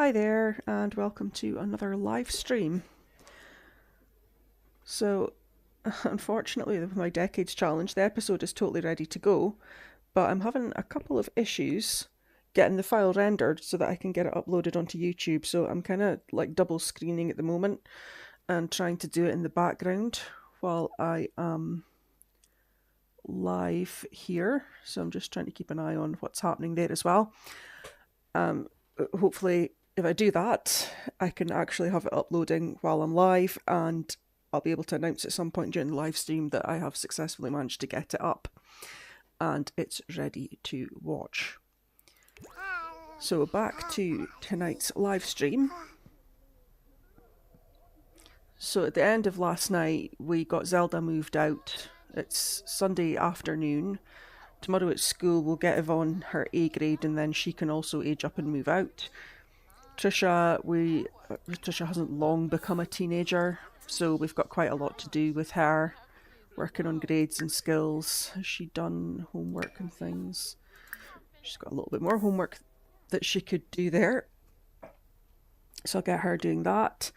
Hi there, and welcome to another live stream. So, unfortunately, with my Decades Challenge, the episode is totally ready to go, but I'm having a couple of issues getting the file rendered so that I can get it uploaded onto YouTube. So I'm kind of like double screening at the moment and trying to do it in the background while I am live here. So I'm just trying to keep an eye on what's happening there as well. Hopefully, if I do that, I can actually have it uploading while I'm live, and I'll be able to announce at some point during the live stream that I have successfully managed to get it up and it's ready to watch. So back to tonight's live stream. So at the end of last night, we got Zelda moved out. It's Sunday afternoon. Tomorrow at school we'll get Yvonne her A grade, and then she can also age up and move out. Tricia hasn't long become a teenager, so we've got quite a lot to do with her, working on grades and skills. Has she done homework and things? She's got a little bit more homework that she could do there, so I'll get her doing that.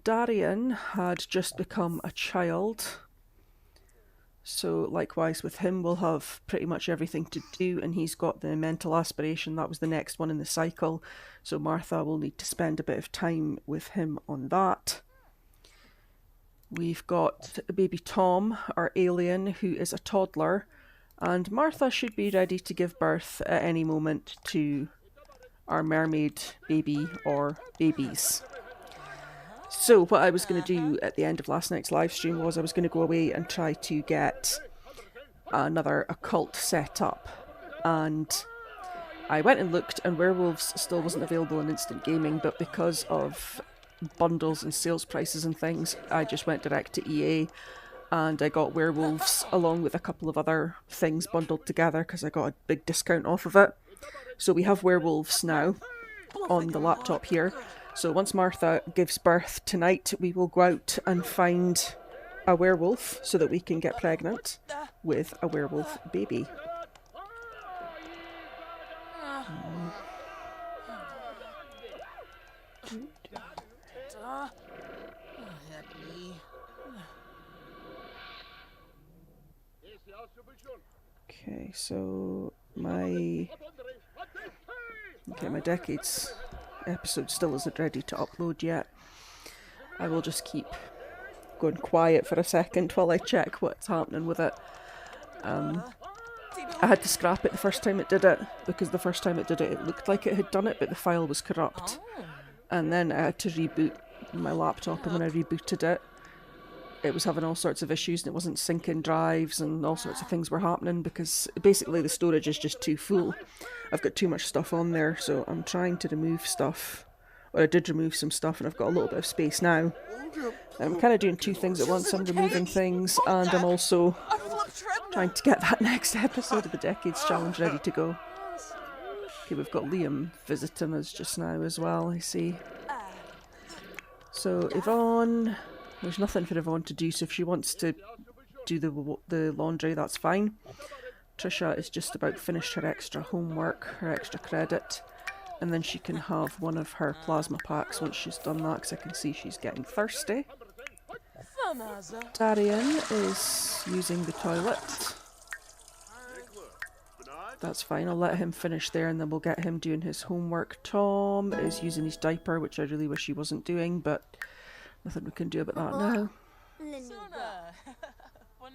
Darian had just become a child, so likewise with him we'll have pretty much everything to do, and he's got the mental aspiration. That was the next one in the cycle, so Martha will need to spend a bit of time with him on that. We've got baby Tom, our alien, who is a toddler, and Martha should be ready to give birth at any moment to our mermaid baby or babies. So what I was going to do at the end of last night's live stream was I was going to go away and try to get another occult set up, and I went and looked, and werewolves still wasn't available in instant gaming, but because of bundles and sales prices and things, I just went direct to EA and I got werewolves along with a couple of other things bundled together because I got a big discount off of it. So we have werewolves now on the laptop here. So once Martha gives birth tonight, we will go out and find a werewolf so that we can get pregnant with a werewolf baby. Okay, so my Decades episode still isn't ready to upload yet. I will just keep going quiet for a second while I check what's happening with it. I had to scrap it the first time it did it, because the first time it did it, it looked like it had done it, but the file was corrupt. And then I had to reboot my laptop, and when I rebooted it, it was having all sorts of issues, and it wasn't syncing drives, and all sorts of things were happening because basically the storage is just too full. I've got too much stuff on there, so I'm trying to remove stuff. Or I did remove some stuff, and I've got a little bit of space now. I'm kind of doing two things at once. I'm removing things, and I'm also trying to get that next episode of the Decades Challenge ready to go. Okay, we've got Liam visiting us just now as well, I see. So Yvonne, there's nothing for Yvonne to do, so if she wants to do the laundry, that's fine. Tricia is just about finished her extra homework, her extra credit, and then she can have one of her plasma packs once she's done that, because I can see she's getting thirsty. Darian is using the toilet. That's fine, I'll let him finish there and then we'll get him doing his homework. Tom is using his diaper, which I really wish he wasn't doing, but nothing we can do about that now.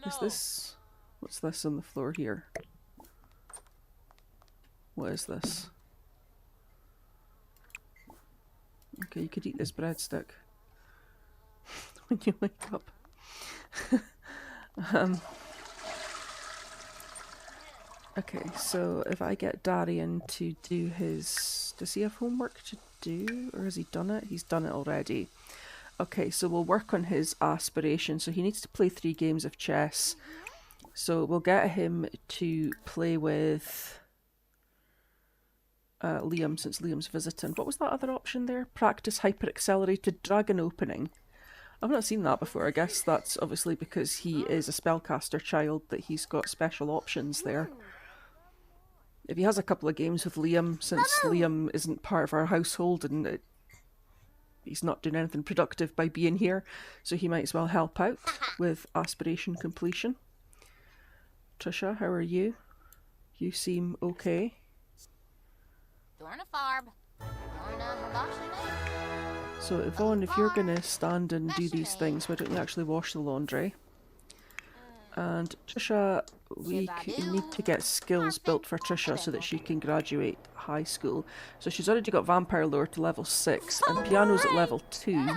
Is this... what's this on the floor here? What is this? Okay, you could eat this breadstick when you wake up. Okay, so if I get Darian to do his... does he have homework to do? Or has he done it? He's done it already. Okay, so we'll work on his aspiration. So he needs to play 3 games of chess. So we'll get him to play with Liam, since Liam's visiting. What was that other option there? Practice hyper-accelerated dragon opening. I've not seen that before. I guess that's obviously because he is a spellcaster child that he's got special options there. if he has a couple of games with Liam, since Liam isn't part of our household and he's not doing anything productive by being here, so he might as well help out with aspiration completion. Tricia, how are you? You seem okay. So Yvonne, if you're going to stand and do these things, why don't you actually wash the laundry? And Tricia, we need to get skills built for Tricia so that she can graduate high school. So she's already got vampire lore to level 6 and piano's at level 2.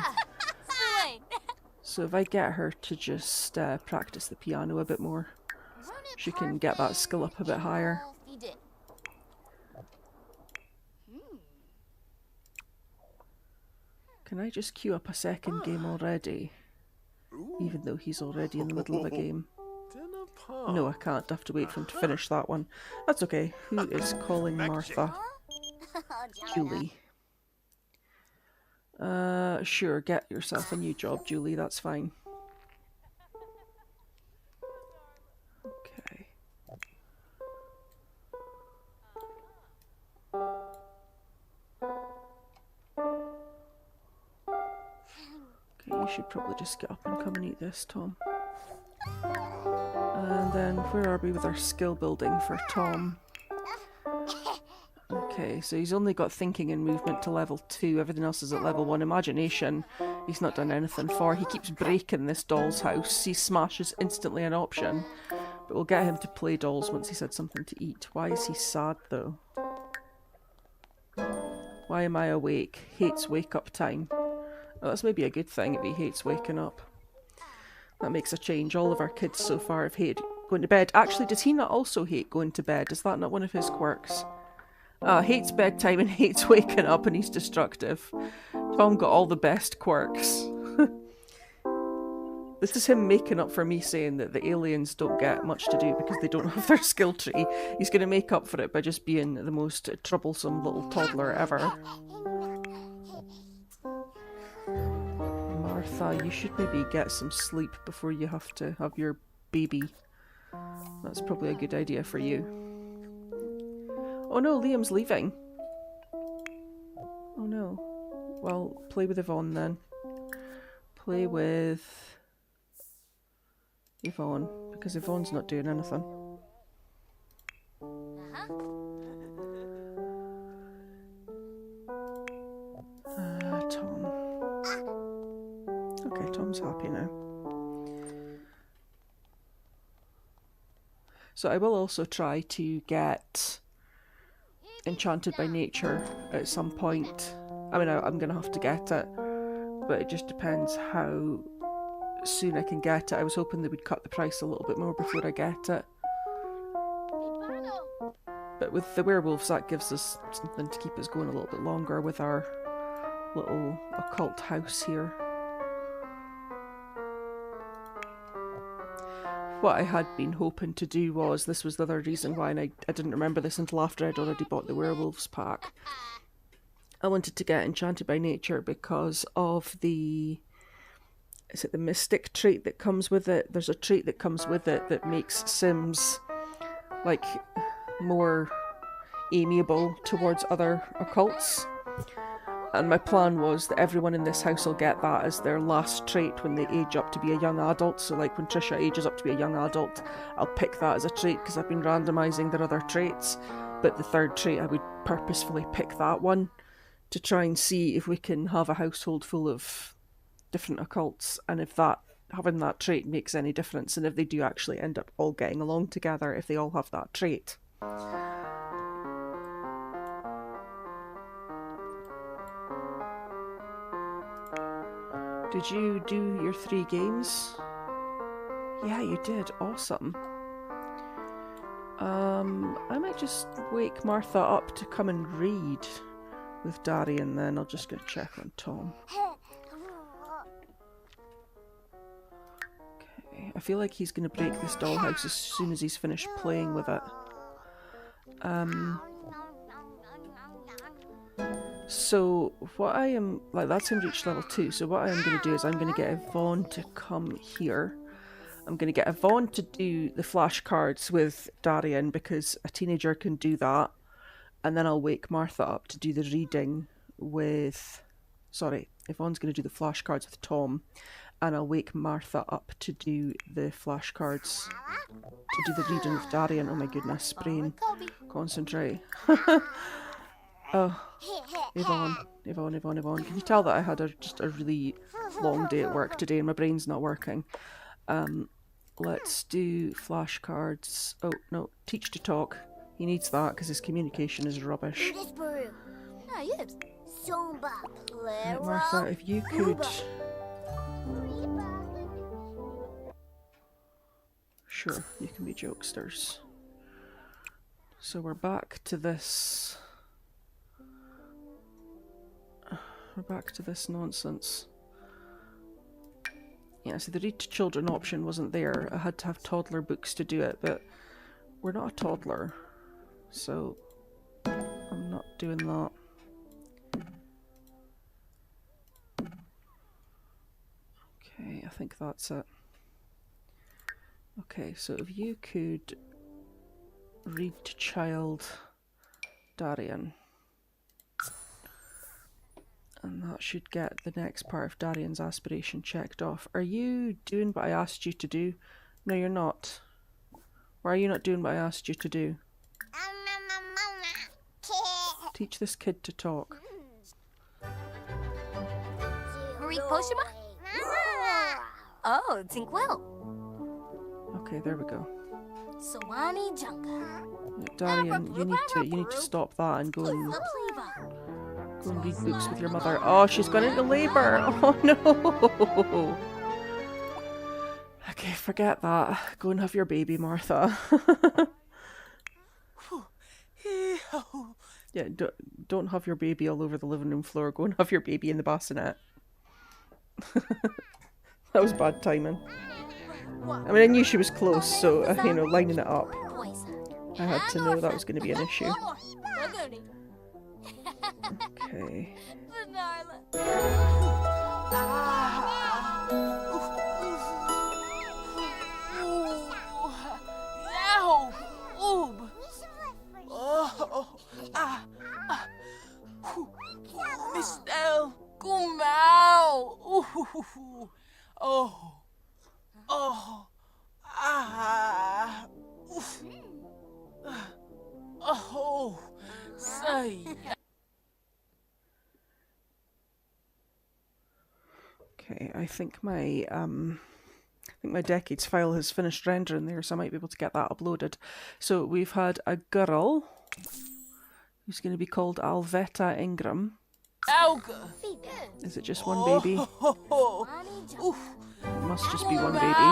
So if I get her to just practice the piano a bit more, she can get that skill up a bit higher. Can I just queue up a second game already? Even though he's already in the middle of a game. No, I can't. I have to wait for him to finish that one. That's okay. Who is calling Martha? Julie. Sure, get yourself a new job, Julie. That's fine. Okay. Okay, you should probably just get up and come and eat this, Tom. And then, where are we with our skill building for Tom? Okay, so he's only got thinking and movement to level 2, everything else is at level 1. Imagination, he's not done anything for. He keeps breaking this doll's house. He smashes instantly an option. But we'll get him to play dolls once he's had something to eat. Why is he sad, though? Why am I awake? Hates wake-up time. Well, that's maybe a good thing if he hates waking up. That makes a change. All of our kids so far have hated going to bed. Actually, does he not also hate going to bed? Is that not one of his quirks? Hates bedtime and hates waking up, and he's destructive. Tom got all the best quirks. This is him making up for me saying that the aliens don't get much to do because they don't have their skill tree. He's going to make up for it by just being the most troublesome little toddler ever. Martha, you should maybe get some sleep before you have to have your baby. That's probably a good idea for you. Oh no, Liam's leaving. Oh no. Well, play with Yvonne then. Play with Yvonne, because Yvonne's not doing anything. Tom. Okay, Tom's happy now. So I will also try to get Enchanted by Nature at some point. I mean, I'm going to have to get it, but it just depends how soon I can get it. I was hoping they would cut the price a little bit more before I get it. But with the werewolves, that gives us something to keep us going a little bit longer with our little occult house here. What I had been hoping to do was, this was the other reason why, and I didn't remember this until after I'd already bought the werewolves pack. I wanted to get Enchanted by Nature because of the... Is it the mystic trait that comes with it? There's a trait that comes with it that makes Sims, like, more amiable towards other occults. And my plan was that everyone in this house will get that as their last trait when they age up to be a young adult. So like when Tricia ages up to be a young adult, I'll pick that as a trait because I've been randomising their other traits. But the third trait, I would purposefully pick that one to try and see if we can have a household full of different occults, and if that having that trait makes any difference, and if they do actually end up all getting along together if they all have that trait. Did you do your 3 games? Yeah, you did. Awesome. I might just wake Martha up to come and read with Darian then. I'll just go check on Tom. Okay, I feel like he's going to break this dollhouse as soon as he's finished playing with it. So what I am, like, that's him reached level 2, so what I am going to do is I'm going to get Yvonne to come here, I'm going to get Yvonne to do the flashcards with Darian because a teenager can do that. And then I'll wake Martha up to do the reading with... Sorry, Yvonne's going to do the flashcards with Tom. And I'll wake Martha up to do the flashcards, to do the reading with Darian. Oh my goodness, brain. Concentrate. Oh, Yvonne. Can you tell that I had just a really long day at work today and my brain's not working? Let's do flashcards. Oh, no, teach to talk. He needs that because his communication is rubbish. Right, Martha, if you could... Sure, you can be jokesters. So we're back to this... We're back to this nonsense. Yeah, so the read to children option wasn't there. I had to have toddler books to do it, but we're not a toddler, so I'm not doing that. Okay, I think that's it. Okay, so if you could read to child Darian. And that should get the next part of Darian's aspiration checked off. Are you doing what I asked you to do? No, you're not. Why are you not doing what I asked you to do? Teach this kid to talk. Oh, Tinkwell. Okay, there we go. Sawani Junga. Darian, you need to stop that and go and read books with your mother. Oh, she's gone into labour. Oh no. Okay, forget that. Go and have your baby, Martha. Yeah, don't have your baby all over the living room floor. Go and have your baby in the bassinet. That was bad timing. I mean, I knew she was close, so, you know, lining it up. I had to know that was going to be an issue. Okay. Okay, I think my decades file has finished rendering there, so I might be able to get that uploaded. So we've had a girl who's going to be called Alvetta Ingram. Is it just one baby? It must just be one baby.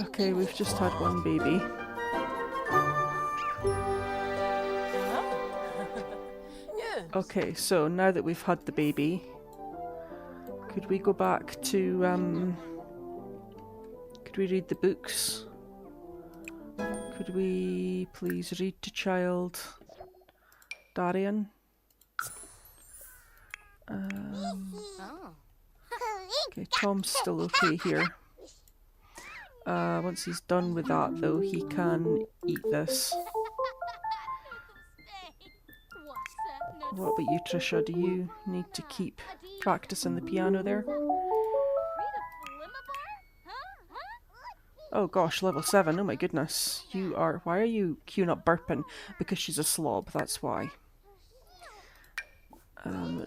Okay, we've just had one baby. Okay, so now that we've had the baby, could we go back to, could we read the books? Could we please read to child Darian? Okay, Tom's still okay here. Once he's done with that though, he can eat this. What about you, Tricia? Do you need to keep practicing the piano there? Oh gosh, level 7. Oh my goodness. You are... Why are you queuing up burping? Because she's a slob, that's why.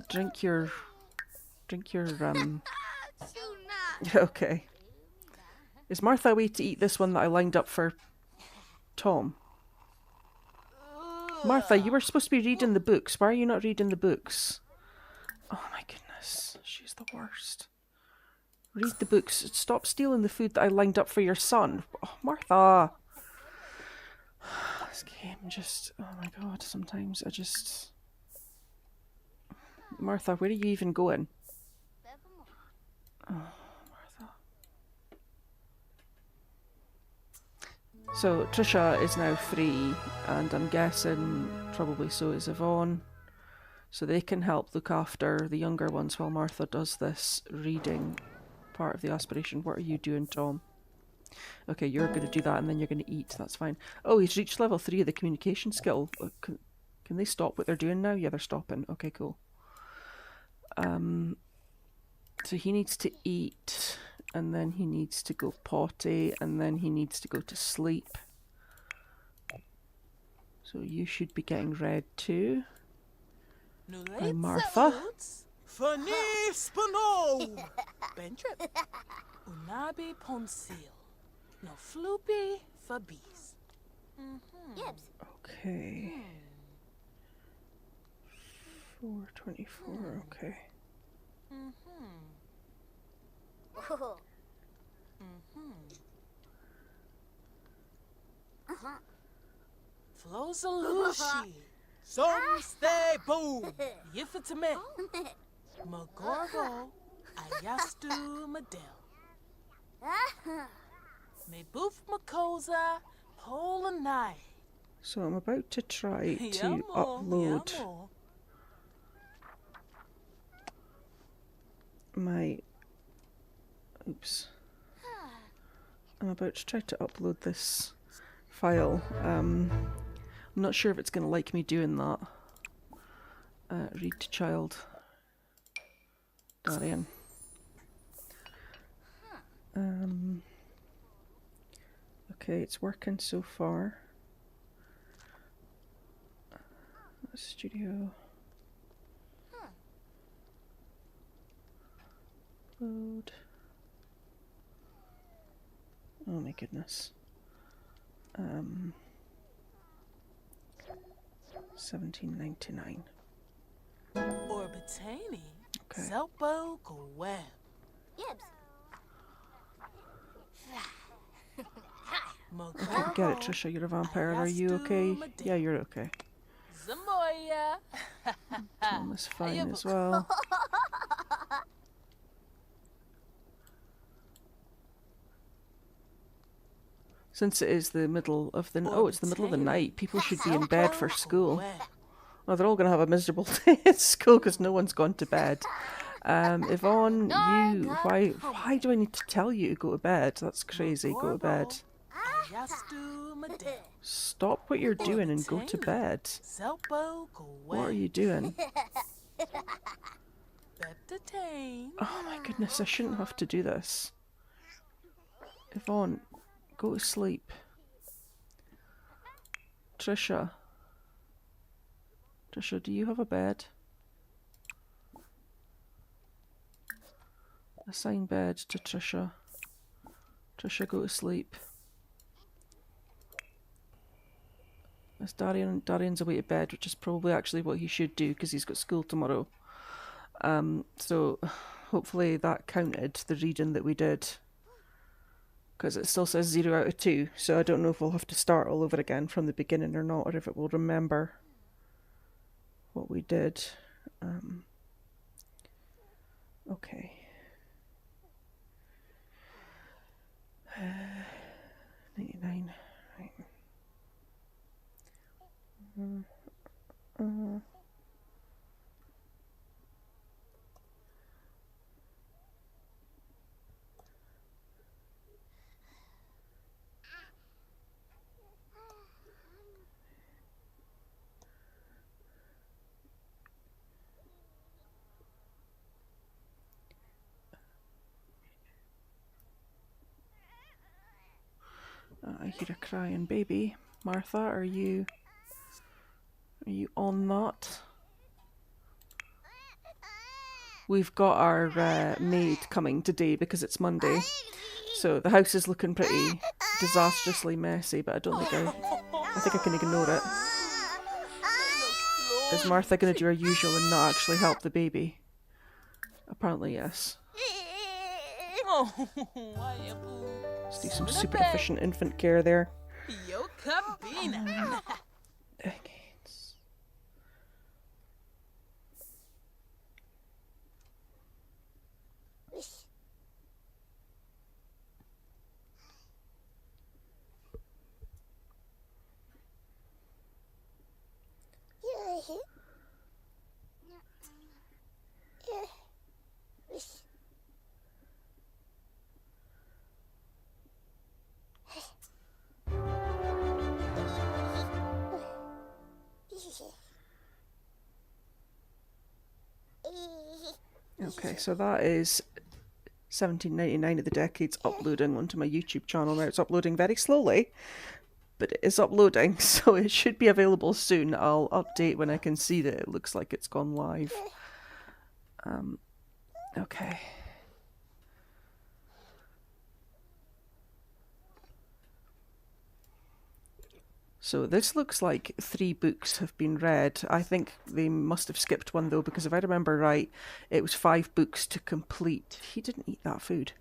Drink your... Okay. Is Martha away to eat this one that I lined up for Tom? Martha, you were supposed to be reading the books. Why are you not reading the books? Oh my goodness. She's the worst. Read the books. Stop stealing the food that I lined up for your son. Oh, Martha. This game just... Oh my god, sometimes I just... Martha, where are you even going? Oh, Martha. So, Tricia is now free, and I'm guessing probably so is Yvonne. So they can help look after the younger ones while Martha does this reading part of the aspiration. What are you doing, Tom? Okay, you're going to do that and then you're going to eat. That's fine. Oh, he's reached level 3 of the communication skill. Can they stop what they're doing now? Yeah, they're stopping. Okay, cool. So he needs to eat, and then he needs to go potty, and then he needs to go to sleep. So you should be getting read too. By Martha. Fanny Spano! Bentrip. Unabi Ponsil. No floopy for bees. Yibs. Okay. 424, okay. Oh. Flozalushi. Some stay boom. Yifitame. Magorgo. Ayastu Madel. Me boof Makosa. Polanai. So I'm about to try to upload my... Oops. I'm about to try to upload this file. I'm not sure if it's going to like me doing that. Read to child. Darian. Okay, it's working so far. Studio. Load. Oh my goodness. 1799. Orbitani. Okay. Zelpo Gweb. Yibs. I get it, Tricia, you're a vampire. Are you okay? Yeah, you're okay. Zamoya. Tom is fine as well. Since it is the middle of the... Oh, it's the middle of the night. People should be in bed for school. Well, they're all going to have a miserable day at school because no one's gone to bed. Yvonne, you... Why do I need to tell you to go to bed? That's crazy. Go to bed. Stop what you're doing and go to bed. What are you doing? Oh my goodness, I shouldn't have to do this. Yvonne, go to sleep. Tricia. Tricia, do you have a bed? Assign bed to Tricia. Tricia, go to sleep. As Darian's away to bed, which is probably actually what he should do because he's got school tomorrow. So hopefully that counted, the reading that we did. Because it still says 0 out of 2, so I don't know if we'll have to start all over again from the beginning or not, or if it will remember what we did. Okay. 99. Right. I hear a crying baby. Martha, are you on that? We've got our maid coming today because it's Monday. So the house is looking pretty disastrously messy, but I think I can ignore it. Is Martha going to do her usual and not actually help the baby? Apparently yes. Let's do some super efficient infant care there. Decades. Okay, so that is 1799 of the Decades uploading onto my YouTube channel. Now it's uploading very slowly, but it is uploading, so it should be available soon. I'll update when I can see that it looks like it's gone live. Okay. So this looks like 3 books have been read. I think they must have skipped one though, because if I remember right, it was 5 books to complete. He didn't eat that food.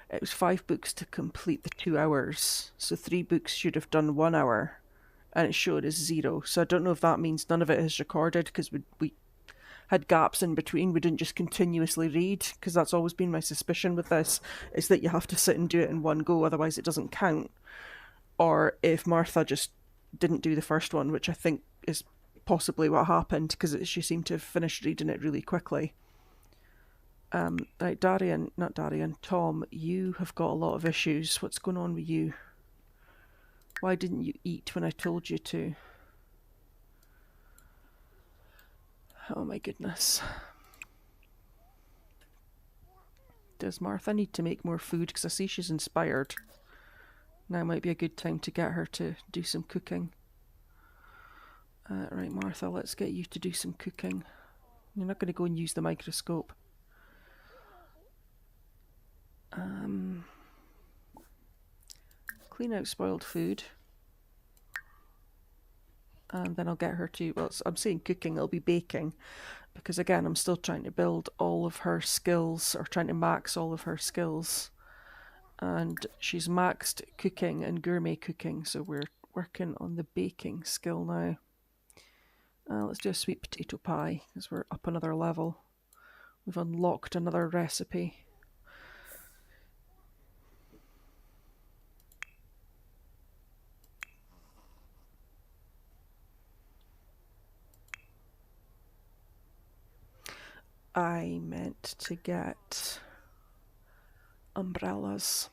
It was 5 books to complete the 2 hours. So 3 books should have done 1 hour, and it showed as 0. So I don't know if that means none of it is recorded because we had gaps in between. We didn't just continuously read, because that's always been my suspicion with this, is that you have to sit and do it in one go, otherwise it doesn't count. Or if Martha just didn't do the first one, which I think is possibly what happened, because she seemed to have finished reading it really quickly. Right, Tom, you have got a lot of issues. What's going on with you? Why didn't you eat when I told you to? Oh my goodness. Does Martha need to make more food? Because I see she's inspired. Now might be a good time to get her to do some cooking. Right, Martha, let's get you to do some cooking. You're not going to go and use the microscope. Clean out spoiled food. And then I'll get her to, well, I'm saying cooking, it'll be baking. Because again, I'm still trying to build all of her skills, or trying to max all of her skills. And she's maxed cooking and gourmet cooking, so we're working on the baking skill now. Let's do a sweet potato pie, because we're up another level. We've unlocked another recipe. I meant to get umbrellas.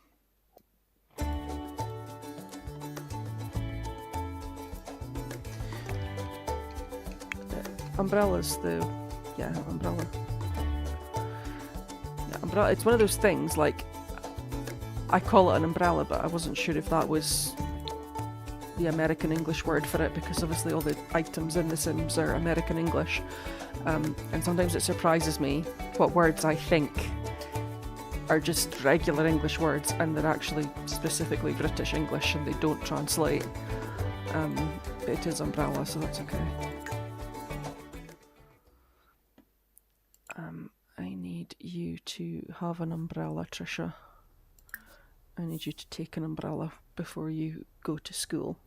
Umbrellas, umbrella. Yeah, umbrella. It's one of those things, like, I call it an umbrella, but I wasn't sure if that was the American English word for it, because obviously all the items in The Sims are American English. And sometimes it surprises me what words I think are just regular English words and they're actually specifically British English and they don't translate. It is umbrella, so that's okay. I need you to have an umbrella, Tricia. I need you to take an umbrella before you go to school.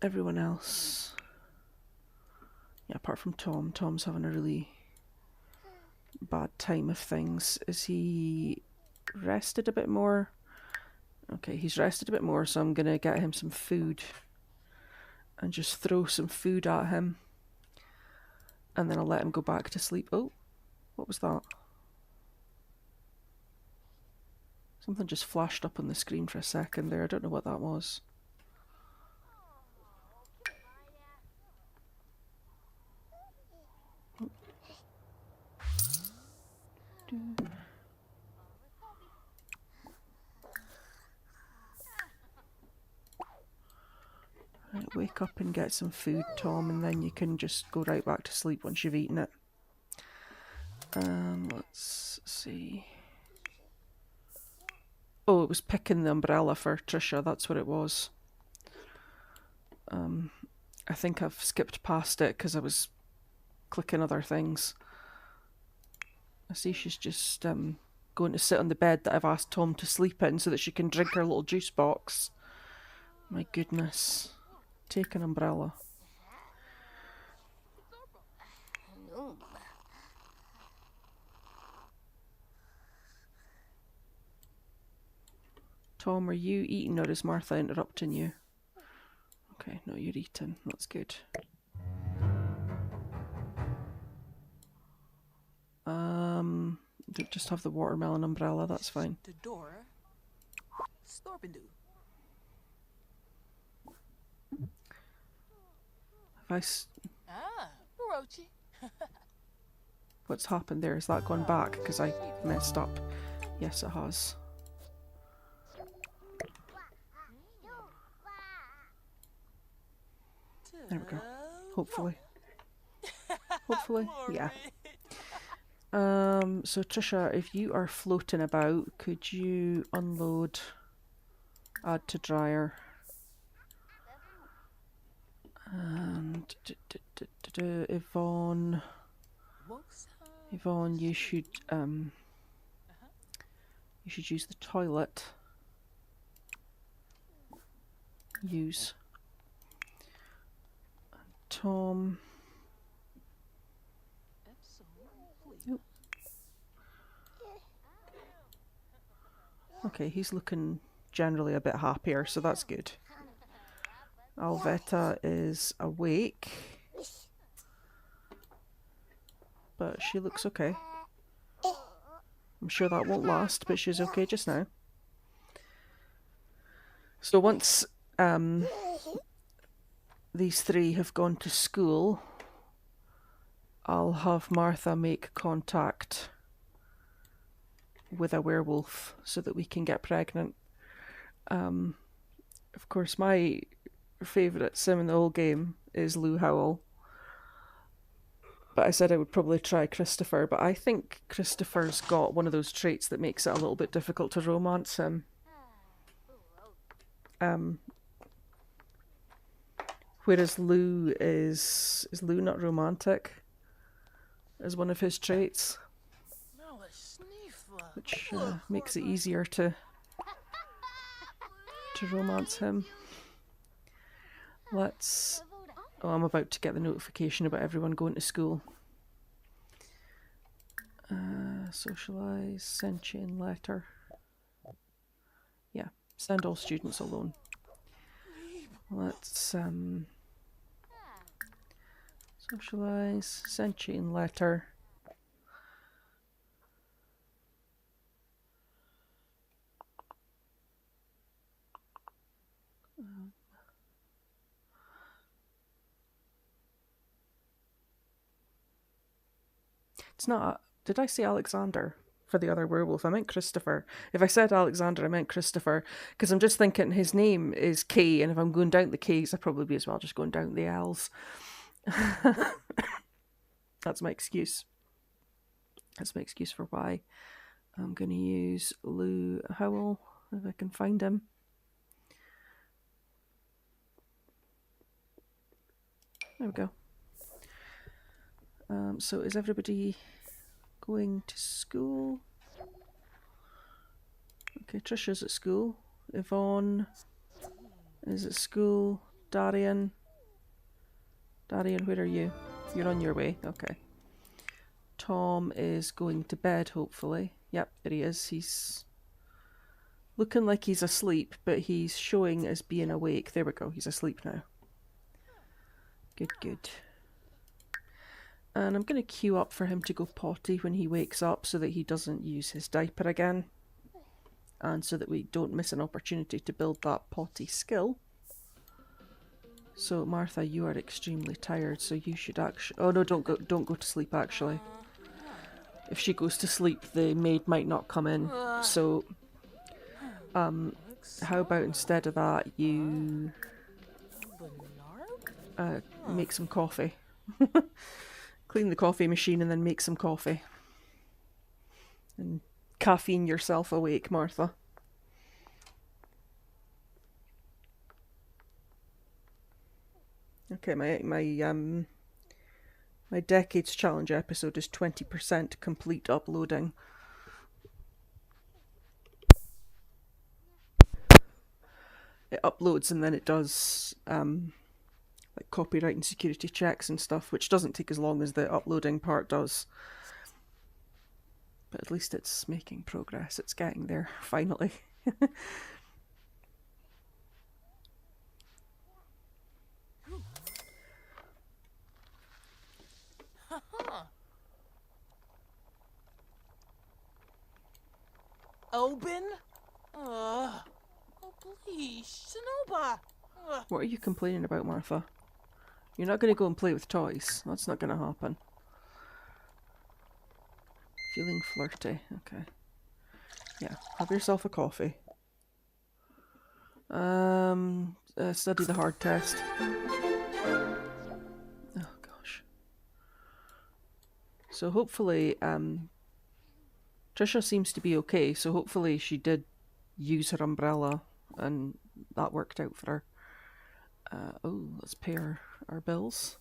Everyone else, yeah, apart from Tom. Tom's having a really bad time of things. Is he rested a bit more? Okay, he's rested a bit more, so I'm gonna get him some food and just throw some food at him, and then I'll let him go back to sleep. Oh, what was that? Something just flashed up on the screen for a second there. I don't know what that was. Right, wake up and get some food, Tom, and then you can just go right back to sleep once you've eaten it. Let's see. Oh, it was picking the umbrella for Tricia, that's what it was. I think I've skipped past it because I was clicking other things. I see she's just going to sit on the bed that I've asked Tom to sleep in so that she can drink her little juice box. My goodness. Take an umbrella. Tom, are you eating or is Martha interrupting you? Okay, no, you're eating. That's good. Just have the watermelon umbrella, that's fine. The door. Storbendu. Have I... Gucci. What's happened there? Has that gone back? Because I messed up. Yes, it has. There we go. Hopefully. Hopefully. Yeah. So Tricia, if you are floating about, could you unload, add to dryer, and Yvonne, you should use the toilet. Use. Tom. Nope. Okay, he's looking generally a bit happier, so that's good. Alvetta is awake, but she looks okay. I'm sure that won't last, but she's okay just now. So once these three have gone to school, I'll have Martha make contact with a werewolf so that we can get pregnant. Of course, my favourite sim in the whole game is Lou Howell. But I said I would probably try Christopher, but I think Christopher's got one of those traits that makes it a little bit difficult to romance him. Whereas Lou is Lou not romantic as one of his traits, which makes it easier to romance him. Let's... Oh, I'm about to get the notification about everyone going to school. Socialise, send chain letter. Yeah, send all students alone. Let's socialise, send chain letter. It's not... Did I say Alexander for the other werewolf? I meant Christopher. If I said Alexander, I meant Christopher. Because I'm just thinking his name is K, and if I'm going down the K's, I'd probably be as well just going down the L's. That's my excuse. That's my excuse for why I'm going to use Lou Howell, if I can find him. There we go. So is everybody going to school? Okay, Tricia's at school. Yvonne is at school. Darian, where are you? You're on your way. Okay. Tom is going to bed, hopefully. Yep, there he is. He's looking like he's asleep, but he's showing as being awake. There we go. He's asleep now. Good, good. And I'm going to queue up for him to go potty when he wakes up so that he doesn't use his diaper again. And so that we don't miss an opportunity to build that potty skill. So Martha, you are extremely tired, so you should actually... Oh no, don't go to sleep actually. If she goes to sleep, the maid might not come in. So, how about instead of that, you make some coffee. Clean the coffee machine and then make some coffee. And caffeine yourself awake, Martha. Okay, my Decades Challenge episode is 20% complete uploading. It uploads and then it does like copyright and security checks and stuff, which doesn't take as long as the uploading part does. But at least it's making progress. It's getting there, finally. Open? Oh, please, Shinoba. What are you complaining about, Martha? You're not going to go and play with toys. That's not going to happen. Feeling flirty. Okay. Yeah, have yourself a coffee. Study the hard test. Oh gosh. So hopefully, Tricia seems to be okay, so hopefully she did use her umbrella and that worked out for her. Oh, let's pay our bills.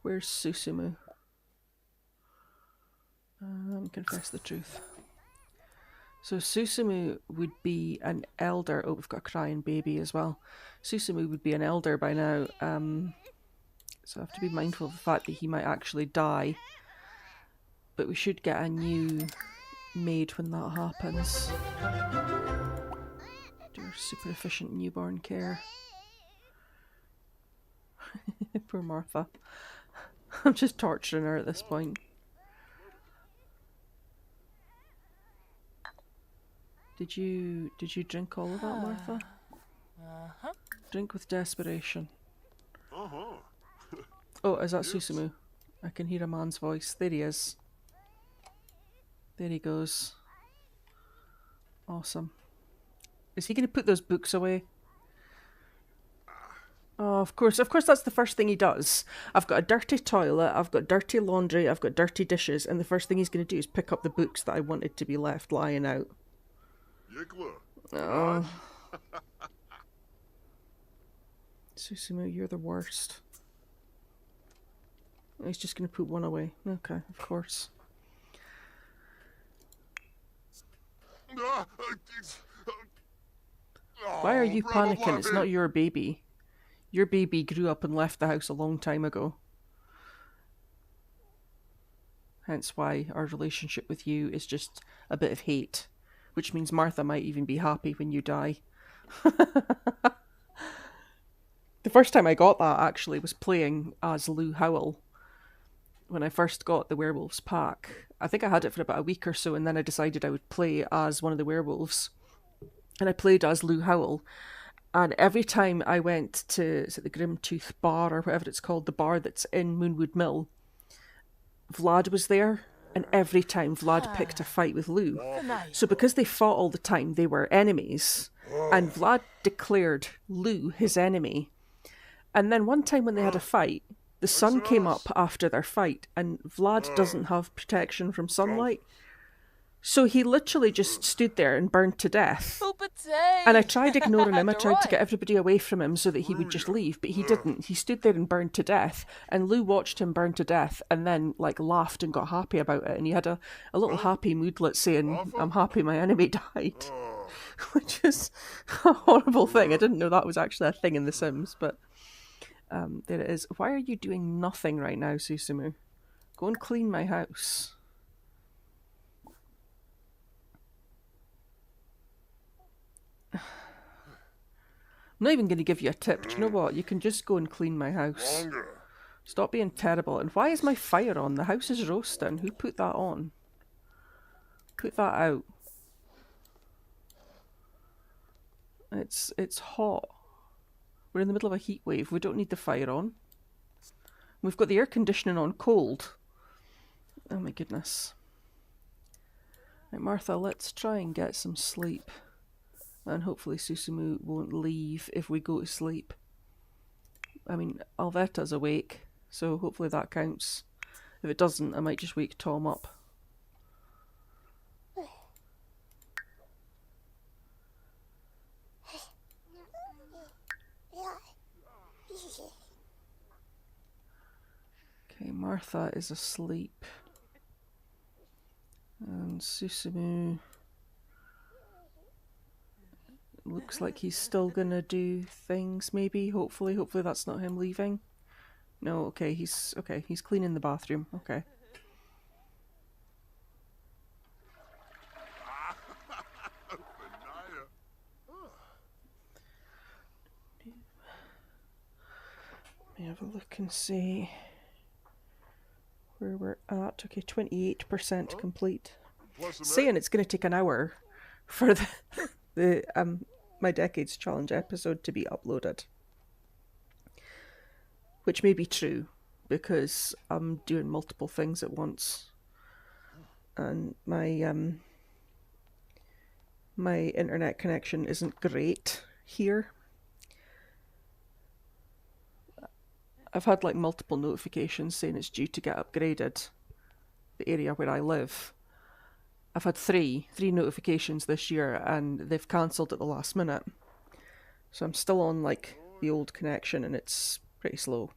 Where's Susumu? Confess the truth. So Susumu would be an elder. Oh, we've got a crying baby as well. Susumu would be an elder by now. So I have to be mindful of the fact that he might actually die. But we should get a new maid when that happens. Do our super efficient newborn care. Poor Martha. I'm just torturing her at this point. Did you drink all of that, Martha? Drink with desperation. Oh, is that Susumu? I can hear a man's voice. There he is. There he goes. Awesome. Is he going to put those books away? Oh, of course that's the first thing he does. I've got a dirty toilet, I've got dirty laundry, I've got dirty dishes, and the first thing he's going to do is pick up the books that I wanted to be left lying out. Oh. Susumu, you're the worst. He's just going to put one away. Okay, of course. Why are you panicking? It's not your baby. Your baby grew up and left the house a long time ago. Hence why our relationship with you is just a bit of hate. Which means Martha might even be happy when you die. The first time I got that, actually, was playing as Lou Howell. When I first got the Werewolves pack. I think I had it for about a week or so, and then I decided I would play as one of the werewolves. And I played as Lou Howell. And every time I went to, is it the Grimtooth Bar or whatever it's called, the bar that's in Moonwood Mill, Vlad was there. And every time Vlad picked a fight with Lou. So because they fought all the time, they were enemies. And Vlad declared Lou his enemy. And then one time when they had a fight, the sun came up after their fight, and Vlad doesn't have protection from sunlight. So he literally just stood there and burned to death. And I tried ignoring him. I tried to get everybody away from him so that he would just leave, but he didn't. He stood there and burned to death, and Lou watched him burn to death and then laughed and got happy about it. And he had a little happy moodlet saying, "I'm happy my enemy died." Which is a horrible thing. I didn't know that was actually a thing in The Sims, but there it is. Why are you doing nothing right now, Susumu? Go and clean my house. I'm not even going to give you a tip. Do you know what? You can just go and clean my house. Stop being terrible. And why is my fire on? The house is roasting. Who put that on? Put that out. It's hot. We're in the middle of a heat wave. We don't need the fire on. We've got the air conditioning on cold. Oh my goodness. Right, Martha, let's try and get some sleep. And hopefully Susumu won't leave if we go to sleep. I mean, Alveta's awake, so hopefully that counts. If it doesn't, I might just wake Tom up. Okay, Martha is asleep. And Susumu looks like he's still gonna do things, maybe, hopefully that's not him leaving. No, okay, he's cleaning the bathroom, okay. Let me have a look and see where we're at. Okay, 28% complete. saying it's going to take an hour for the my Decades Challenge episode to be uploaded. Which may be true, because I'm doing multiple things at once. And my my internet connection isn't great here. I've had like multiple notifications saying it's due to get upgraded, the area where I live. I've had three notifications this year, and they've cancelled at the last minute. So I'm still on like the old connection, and it's pretty slow.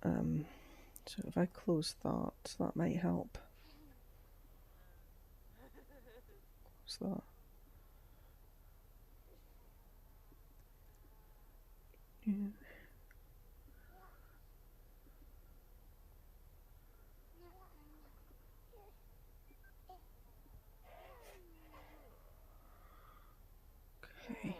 So if I close that, that might help. What's that? Yeah. Okay.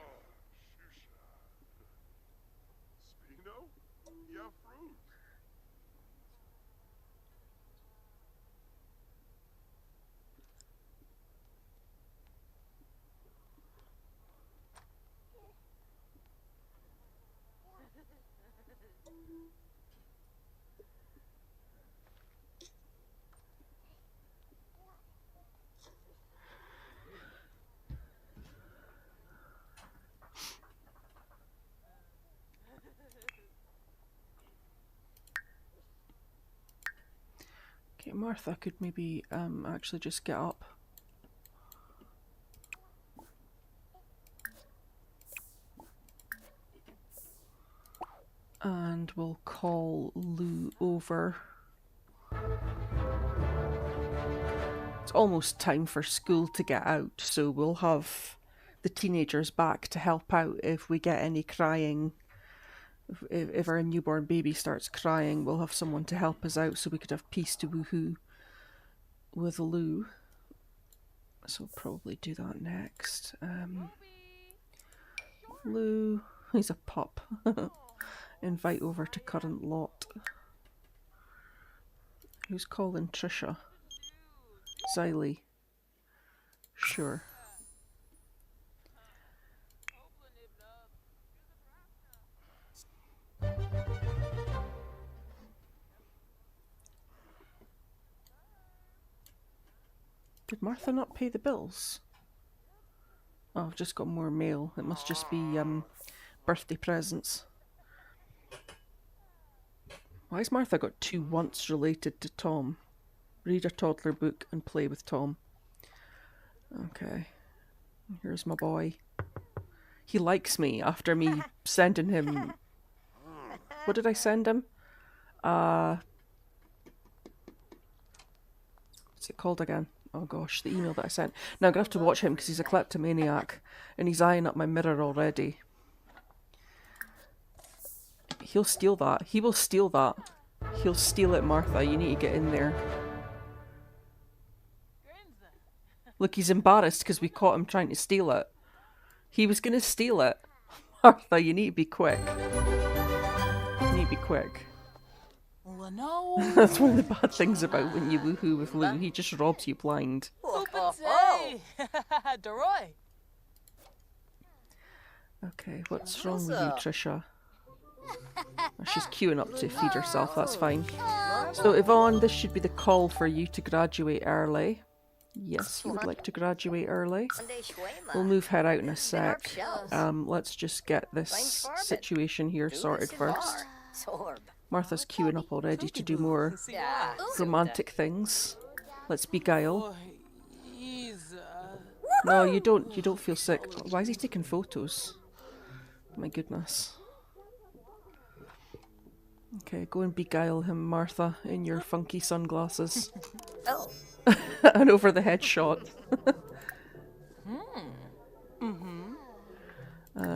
Okay, Martha could maybe actually just get up. And we'll call Lou over. It's almost time for school to get out, so we'll have the teenagers back to help out if we get any crying. If our newborn baby starts crying, we'll have someone to help us out so we could have peace to woohoo with Lou. So we'll probably do that next. Lou, he's a pup. Invite over to current lot. Who's calling Tricia? Xylee. Sure. Did Martha not pay the bills? Oh, I've just got more mail. It must just be birthday presents. Why has Martha got two wants related to Tom? Read a toddler book and play with Tom. Okay. Here's my boy. He likes me after me sending him... What did I send him? What's it called again? Oh gosh, the email that I sent. Now I'm going to have to watch him because he's a kleptomaniac and he's eyeing up my mirror already. He'll steal that. He will steal that. He'll steal it, Martha. You need to get in there. Look, he's embarrassed because we caught him trying to steal it. He was going to steal it. Martha, you need to be quick. You need to be quick. Well, no. That's one of the bad things about when you woohoo with Lou. He just robs you blind. Daroy. Okay, what's wrong with you, Tricia? Oh, she's queuing up to feed herself, that's fine. So Yvonne, this should be the call for you to graduate early. Yes, you would like to graduate early. We'll move her out in a sec. Let's just get this situation here sorted first. Martha's queuing up already to do more romantic things. Let's beguile. No, you don't feel sick. Why is he taking photos? My goodness. Okay, go and beguile him, Martha, in your funky sunglasses. An over the head shot.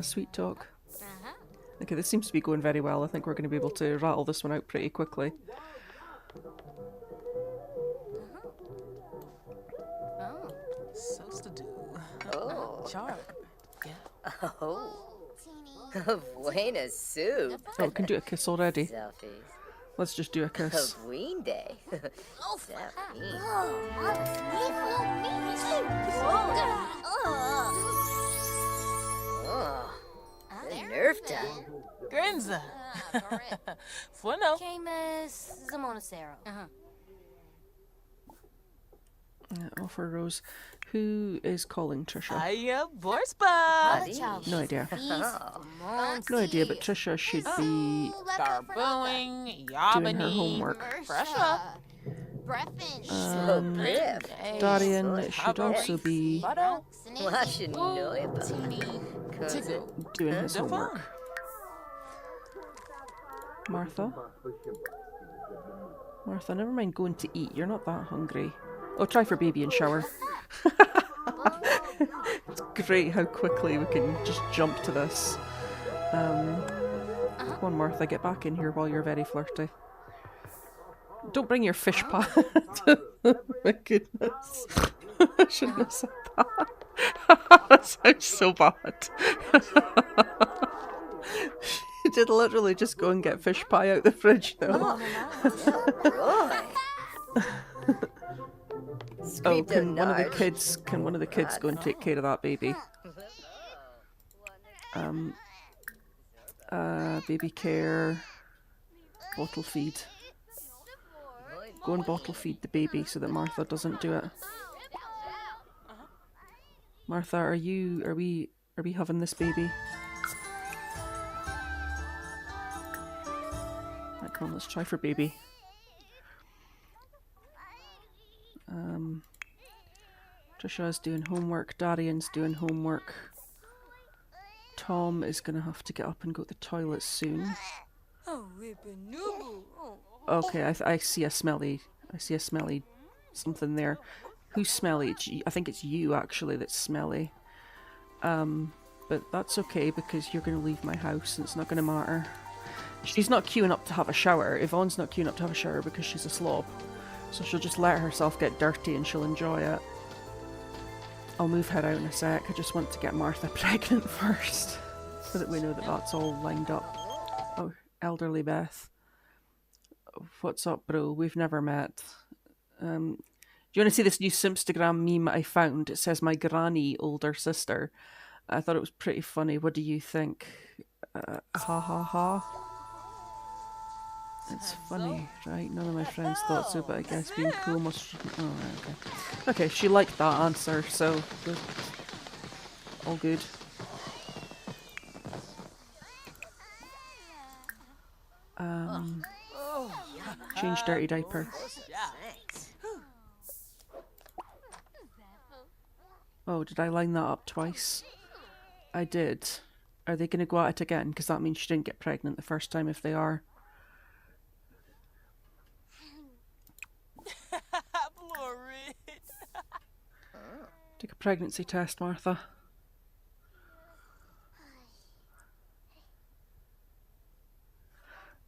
Sweet talk. Okay, this seems to be going very well. I think we're going to be able to rattle this one out pretty quickly. So to do. Sharp. Yeah. Oh. Buena soup. Oh, we can do a kiss already. Selfies. Let's just do a kiss. Halloween day. Oh, Halloween. Oh, the nerf time. Grinza. Bueno. Camus Zamonacero. Offer Rose. Who is calling Tricia? Hiya, Borspa. No idea. Oh. No idea, but Tricia should be Garbooing, doing her Yabani. homework. Pressure. So brief. Darian should also be Butter. Well, I should know about it. Tickle. doing his The homework. phone. Martha? Martha, never mind going to eat. You're not that hungry. Oh, try for baby and shower. It's great how quickly we can just jump to this. Come on, Martha, get back in here while you're very flirty. Don't bring your fish pot. Oh my goodness. I shouldn't have said that. That sounds so bad. She did literally just go and get fish pie out the fridge though. Oh, can one of the kids go and take care of that baby? Baby care, bottle feed. Go and bottle feed the baby so that Martha doesn't do it. Martha, are we having this baby? Right, come on, let's try for baby. Trisha's doing homework, Darian's doing homework. Tom is gonna have to get up and go to the toilet soon. Okay, I see a smelly something there. Who's smelly? I think it's you actually that's smelly. But that's okay because you're gonna leave my house and it's not gonna matter. She's not queuing up to have a shower. Yvonne's not queuing up to have a shower because she's a slob. So she'll just let herself get dirty and she'll enjoy it. I'll move her out in a sec. I just want to get Martha pregnant first. So that we know that that's all lined up. Oh, elderly Beth. What's up, bro? We've never met. Do you want to see this new Simpstagram meme I found? It says, my granny, older sister. I thought it was pretty funny. What do you think? Ha ha ha. It's funny, right? None of my friends thought so, but I guess being cool must... Oh, right, okay. Okay, she liked that answer, so... Good. All good. Change dirty diaper. Oh, did I line that up twice? I did. Are they going to go at it again? Because that means she didn't get pregnant the first time if they are. Take a pregnancy test, Martha.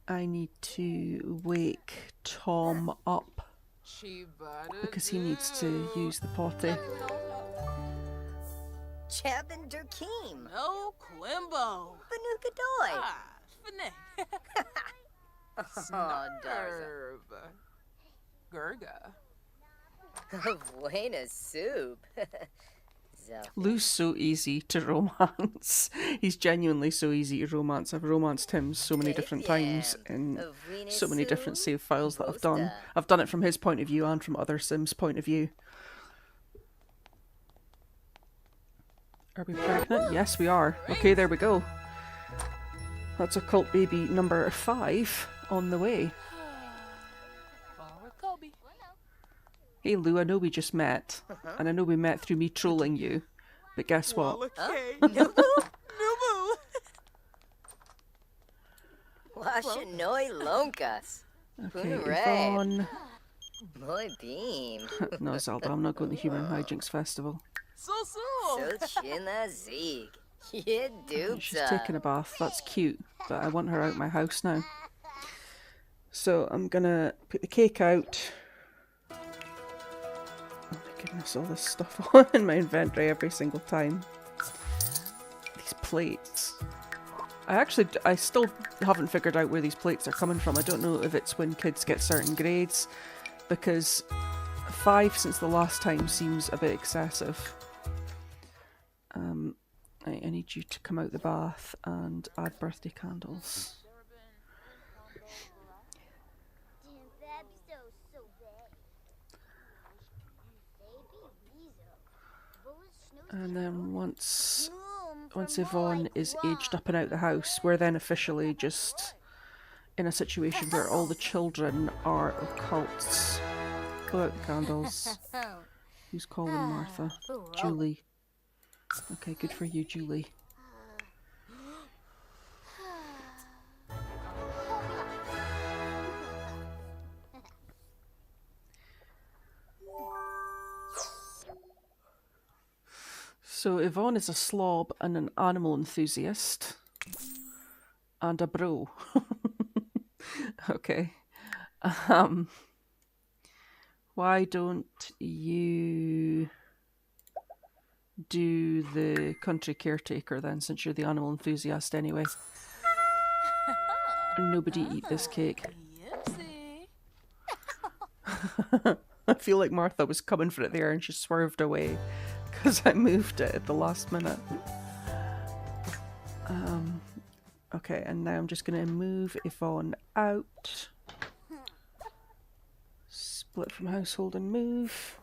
I need to wake Tom up because he needs to use the potty. Chabin Durkeem. No Quimbo. Banuka Doi. Ah, Finay. Oh, Darza. Gurga. Buena soup. Lou's so easy to romance. He's genuinely so easy to romance. I've romanced him so many different times in so many different save files that I've done. I've done it from his point of view and from other Sims' point of view. Are we pregnant? Yes, we are. Okay, there we go. That's occult baby number 5 on the way. Hey Lou, I know we just met, and I know we met through me trolling you, but guess what? Nubu? Washinoi Lonkas. Okay, Yvonne. Moi beam. No, Zelda, I'm not going to the Human Hijinks Festival. So china zeke. Yeah, dude. She's taking a bath, that's cute, but I want her out my house now. So I'm gonna put the cake out. Goodness, all this stuff on in my inventory every single time. These plates. I still haven't figured out where these plates are coming from. I don't know if it's when kids get certain grades, because 5 since the last time seems a bit excessive. I need you to come out the bath and add birthday candles. And then once Yvonne is aged up and out the house, we're then officially just in a situation where all the children are occults. Blow out the candles. Who's calling Martha? Julie. Okay, good for you, Julie. So Yvonne is a slob and an animal enthusiast. And a bro. Okay. Why don't you do the country caretaker then, since you're the animal enthusiast anyway? Nobody eat this cake. I feel like Martha was coming for it there and she swerved away because I moved it at the last minute. Okay, and now I'm just going to move Yvonne out. Split from household and move.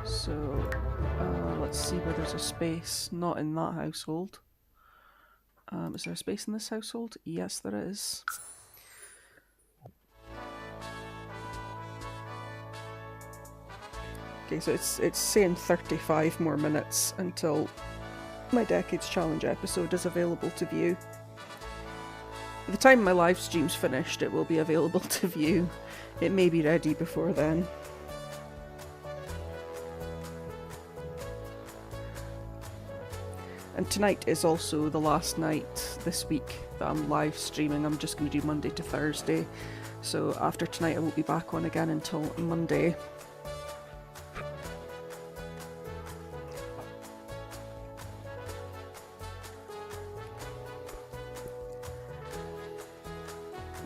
So, let's see where there's a space. Not in that household. Is there a space in this household? Yes, there is. Okay, so it's saying 35 more minutes until my Decades Challenge episode is available to view. By the time my live stream's finished, it will be available to view. It may be ready before then. And tonight is also the last night this week that I'm live streaming. I'm just going to do Monday to Thursday. So after tonight I won't be back on again until Monday.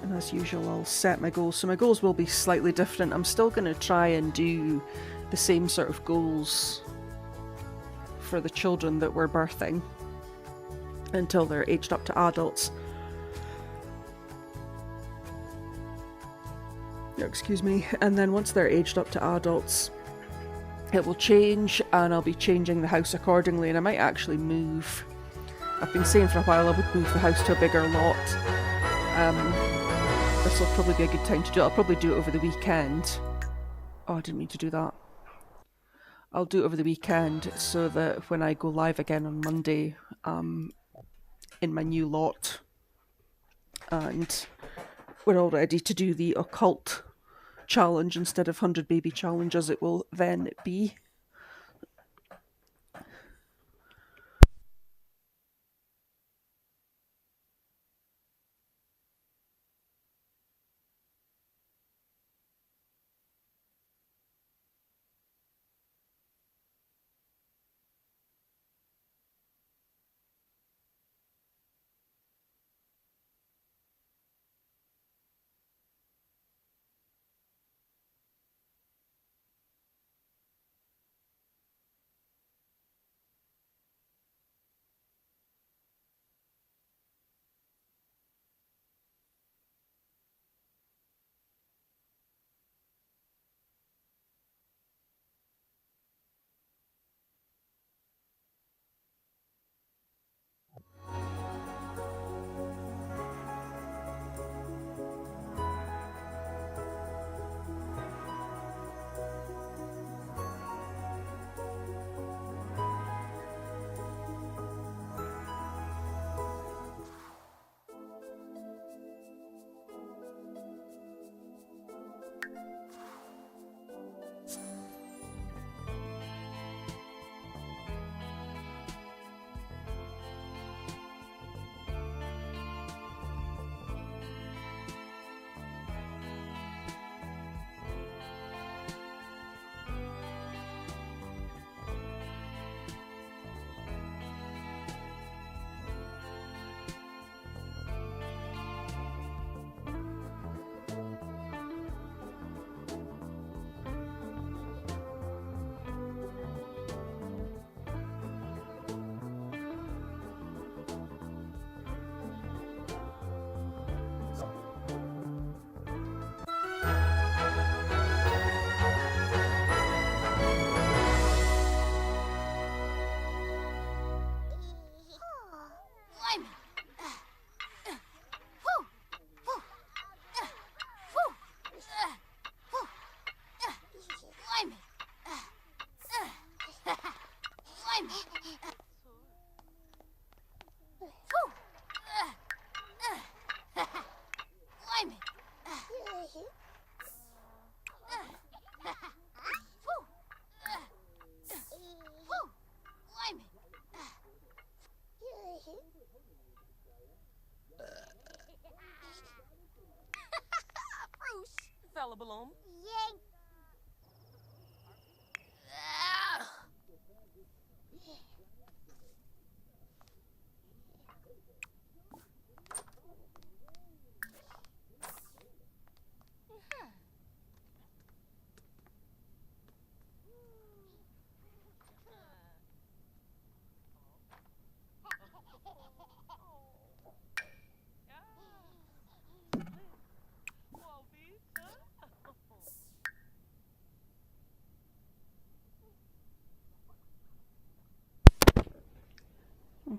And as usual, I'll set my goals. So my goals will be slightly different. I'm still going to try and do the same sort of goals for the children that we're birthing until they're aged up to adults. Excuse me. And then once they're aged up to adults, it will change, and I'll be changing the house accordingly, and I might actually move. I've been saying for a while I would move the house to a bigger lot. This will probably be a good time to do it. I'll probably do it over the weekend. Oh, I didn't mean to do that. I'll do it over the weekend so that when I go live again on Monday, in my new lot, and we're all ready to do the occult challenge instead of 100 baby challenge as it will then be.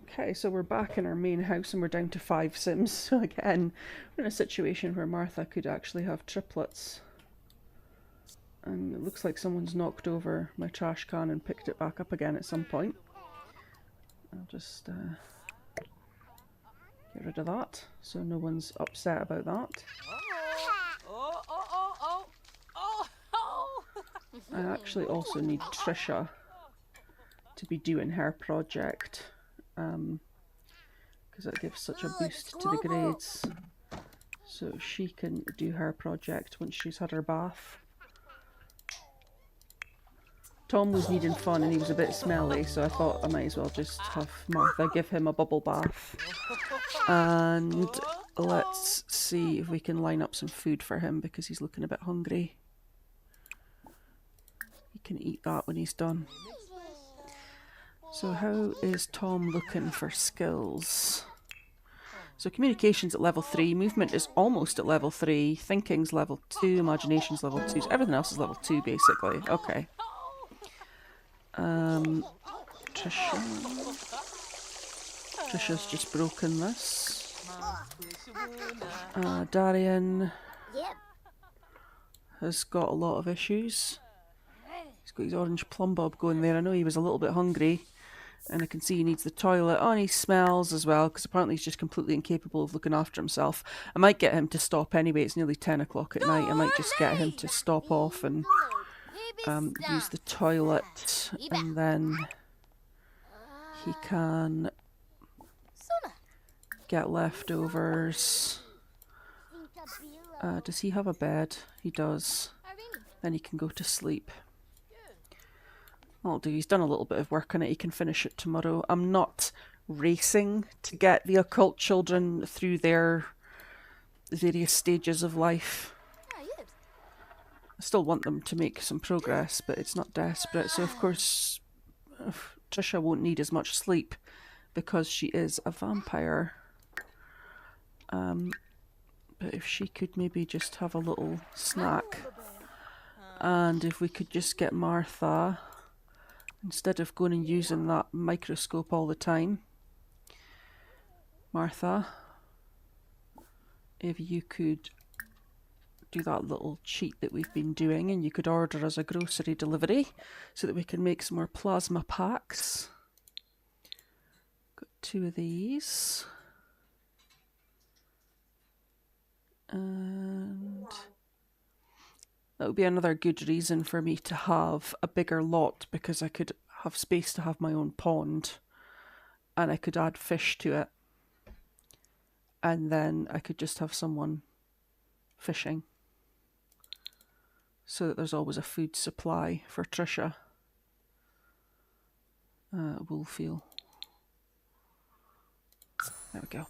Okay, so we're back in our main house and we're down to 5 Sims. So again, we're in a situation where Martha could actually have triplets. And it looks like someone's knocked over my trash can and picked it back up again at some point. I'll just get rid of that so no one's upset about that. I actually also need Tricia to be doing her project. Because that gives such a boost to the grades. So she can do her project once she's had her bath. Tom was needing fun and he was a bit smelly, so I thought I might as well just have Martha give him a bubble bath. And let's see if we can line up some food for him because he's looking a bit hungry. He can eat that when he's done. So how is Tom looking for skills? So communication's at level 3, movement is almost at level 3, thinking's level 2, imagination's level 2, so everything else is level 2 basically. Okay. Tricia's just broken this. Darian has got a lot of issues. He's got his orange plum bob going there. I know he was a little bit hungry. And I can see he needs the toilet. Oh, and he smells as well, because apparently he's just completely incapable of looking after himself. I might get him to stop anyway. It's nearly 10 o'clock at night. I might just get him to stop off and use the toilet. And then he can get leftovers. Does he have a bed? He does. Then he can go to sleep. I'll do. He's done a little bit of work on it. He can finish it tomorrow. I'm not racing to get the occult children through their various stages of life. I still want them to make some progress, but it's not desperate. So of course, Tricia won't need as much sleep because she is a vampire. But if she could maybe just have a little snack, and if we could just get Martha, instead of going and using that microscope all the time, Martha, if you could do that little cheat that we've been doing and you could order us a grocery delivery so that we can make some more plasma packs. Got 2 of these. And that would be another good reason for me to have a bigger lot, because I could have space to have my own pond and I could add fish to it, and then I could just have someone fishing so that there's always a food supply for Tricia. Woolfield. There we go.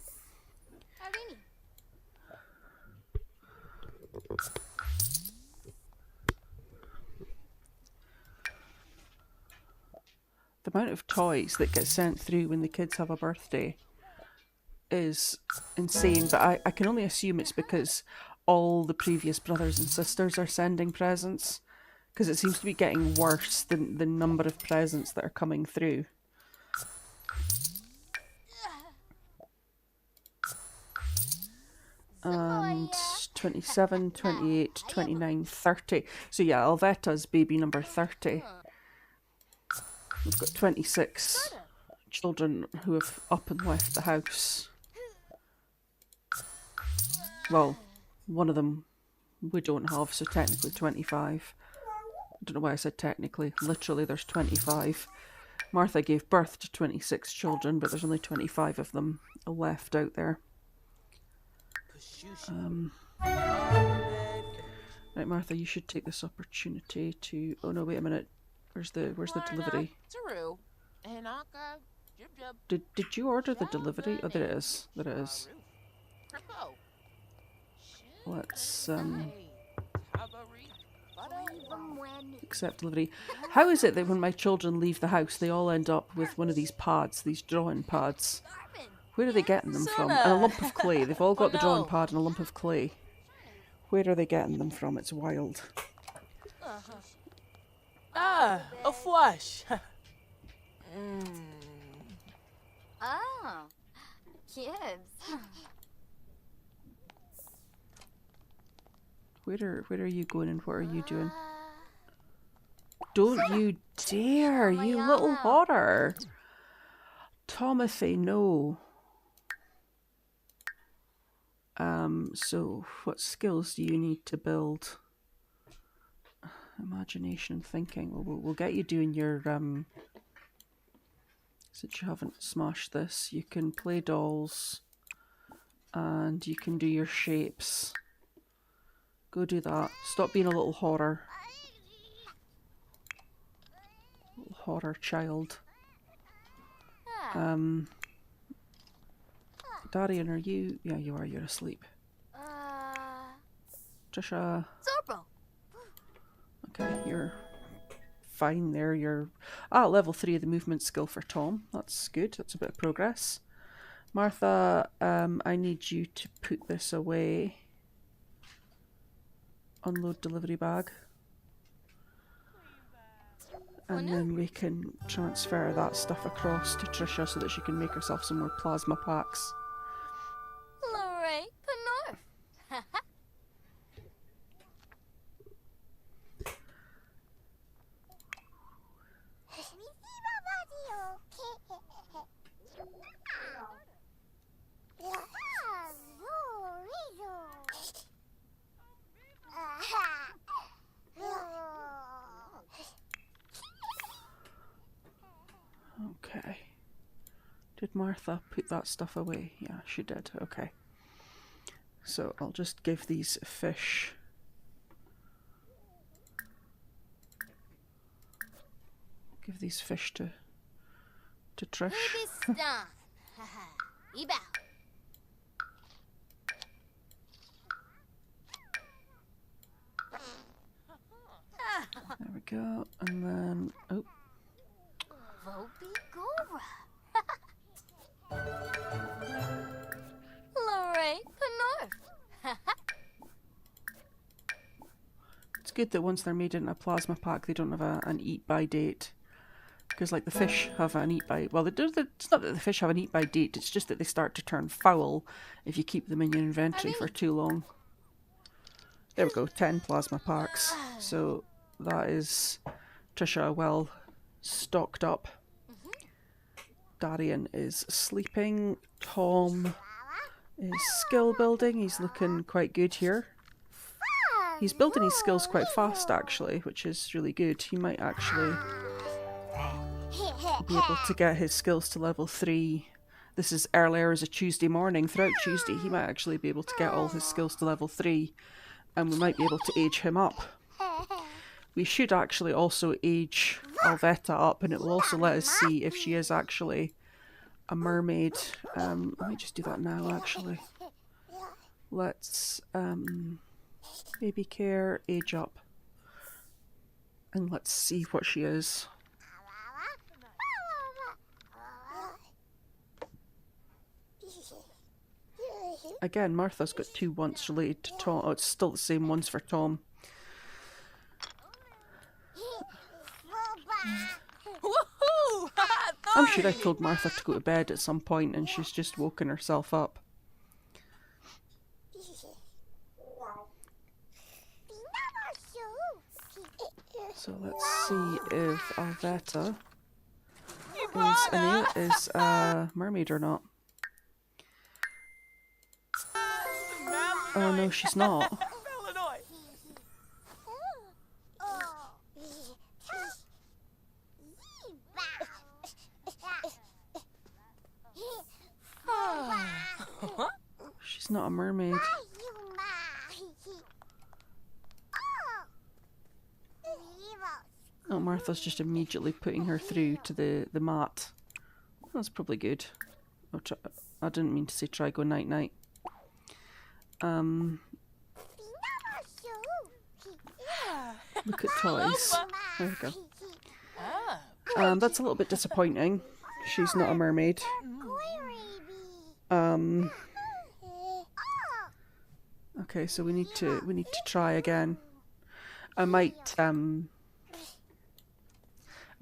The amount of toys that get sent through when the kids have a birthday is insane, but I can only assume it's because all the previous brothers and sisters are sending presents, because it seems to be getting worse than the number of presents that are coming through. And 27, 28, 29, 30. So yeah, Alvetta's baby number 30. We've got 26 children who have up and left the house. Well, one of them we don't have, so technically 25. I don't know why I said technically. Literally, there's 25. Martha gave birth to 26 children, but there's only 25 of them left out there. Right, Martha, you should take this opportunity to... Oh no, wait a minute. Where's the delivery? Did you order the delivery? Oh, there it is. There it is. Let's accept delivery. How is it that when my children leave the house, they all end up with one of these pads, these drawing pads? Where are they getting them from? And a lump of clay. They've all got the drawing pad and a lump of clay. Where are they getting them from? It's wild. A flush. Oh, kids. Where are you going and what are you doing? Don't you dare, you little horror! Tomothy, no. So what skills do you need to build? Imagination and thinking. Well, we'll get you doing your since you haven't smashed this, you can play dolls and you can do your shapes. Go do that. Stop being a little horror. Little horror child. Darian, are you? Yeah, you are. You're asleep. Tricia. Zorbo. Okay, you're fine there. You're level 3 of the movement skill for Tom. That's good. That's a bit of progress. Martha, I need you to put this away. Unload delivery bag. And then we can transfer that stuff across to Tricia so that she can make herself some more plasma packs. Lorraine Panor. Okay. Did Martha put that stuff away? Yeah, she did. Okay. So I'll just give these fish. Give these fish to Trish. There we go. And then Lorraine Panor. it's good that once they're made in a plasma pack, they don't have an eat by date. Because like the fish have an eat by... Well, it's not that the fish have an eat by date, it's just that they start to turn foul if you keep them in your inventory for too long. There we go, 10 plasma packs. So that is Tricia well stocked up. Darian is sleeping. Tom is skill building. He's looking quite good here. He's building his skills quite fast actually, which is really good. He might actually be able to get his skills to level 3. This is earlier as a Tuesday morning. Throughout Tuesday he might actually be able to get all his skills to level 3 and we might be able to age him up. We should actually also age Alvetta up and it will also let us see if she is actually a mermaid. Let me just do that now actually. Let's baby care, age up. And let's see what she is. Again, Martha's got 2 wants related to Tom. Oh, it's still the same ones for Tom. I'm sure I told Martha to go to bed at some point and she's just woken herself up. So let's see if Alvetta is a mermaid or not. Oh no, she's not. She's not a mermaid. Oh, Martha's just immediately putting her through to the mat. That's probably good. I didn't mean to say try go night night. Look at toys. There we go. That's a little bit disappointing. She's not a mermaid. Okay, so we need to try again. I might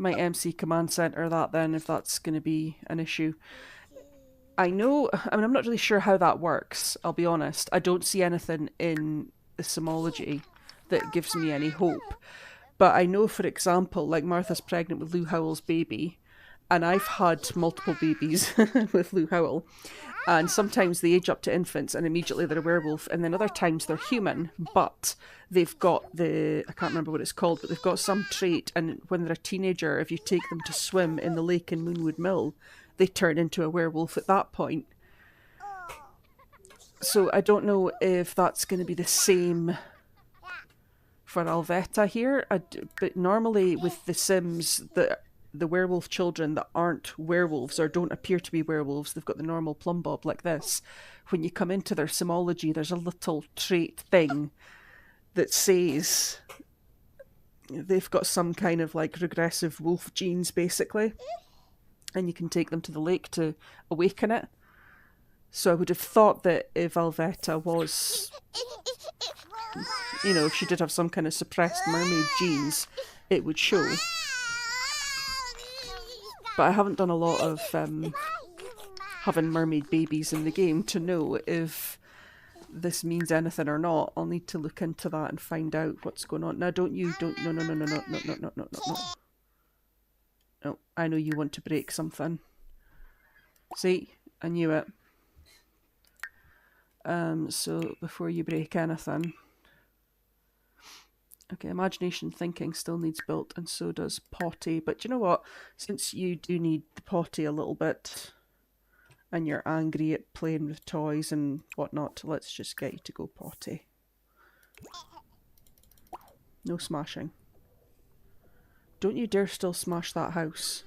MC command center that then if that's going to be an issue. I mean, I'm not really sure how that works, I'll be honest. I don't see anything in the simology that gives me any hope. But I know, for example, like Martha's pregnant with Lou Howell's baby, and I've had multiple babies with Lou Howell, and sometimes they age up to infants and immediately they're a werewolf, and then other times they're human, but they've got I can't remember what it's called, but they've got some trait, and when they're a teenager, if you take them to swim in the lake in Moonwood Mill, they turn into a werewolf at that point. So I don't know if that's going to be the same for Alvetta here, but normally with the Sims, the werewolf children that aren't werewolves or don't appear to be werewolves, they've got the normal plumb bob like this. When you come into their simology, there's a little trait thing that says they've got some kind of like regressive wolf genes, basically. And you can take them to the lake to awaken it. So I would have thought that if Alvetta was, if she did have some kind of suppressed mermaid genes, it would show. But I haven't done a lot of having mermaid babies in the game to know if this means anything or not. I'll need to look into that and find out what's going on. Now, no. No, I know you want to break something. See? I knew it. So before you break anything... Okay, imagination thinking still needs built, and so does potty. But you know what? Since you do need the potty a little bit, and you're angry at playing with toys and whatnot, let's just get you to go potty. No smashing. Don't you dare still smash that house.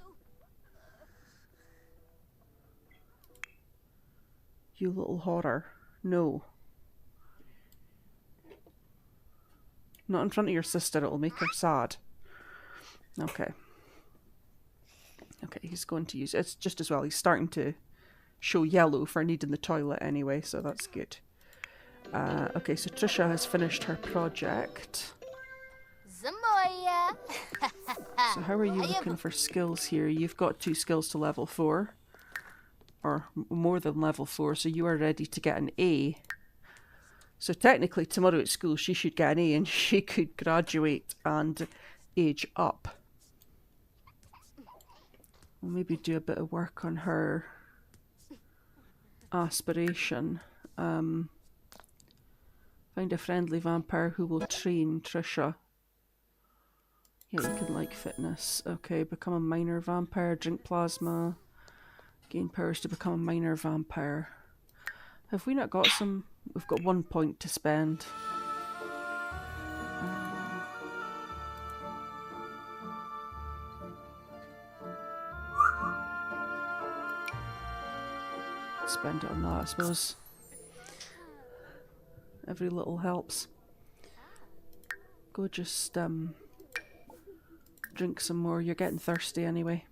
You little horror. No. Not in front of your sister, it'll make her sad. Okay. Okay, he's going to use it. It's just as well. He's starting to show yellow for needing the toilet anyway, so that's good. Okay, so Tricia has finished her project. Zamoya. So how are you looking for skills here? You've got 2 skills to level 4. Or more than level 4, so you are ready to get an A. So technically tomorrow at school she should get an A and she could graduate and age up. We'll maybe do a bit of work on her aspiration. Find a friendly vampire who will train Tricia. Yeah, you can like fitness. Okay, become a minor vampire, drink plasma, gain powers to become a minor vampire. Have we not got some? We've got 1 point to spend. Spend it on that, I suppose. Every little helps. Go just drink some more. You're getting thirsty anyway.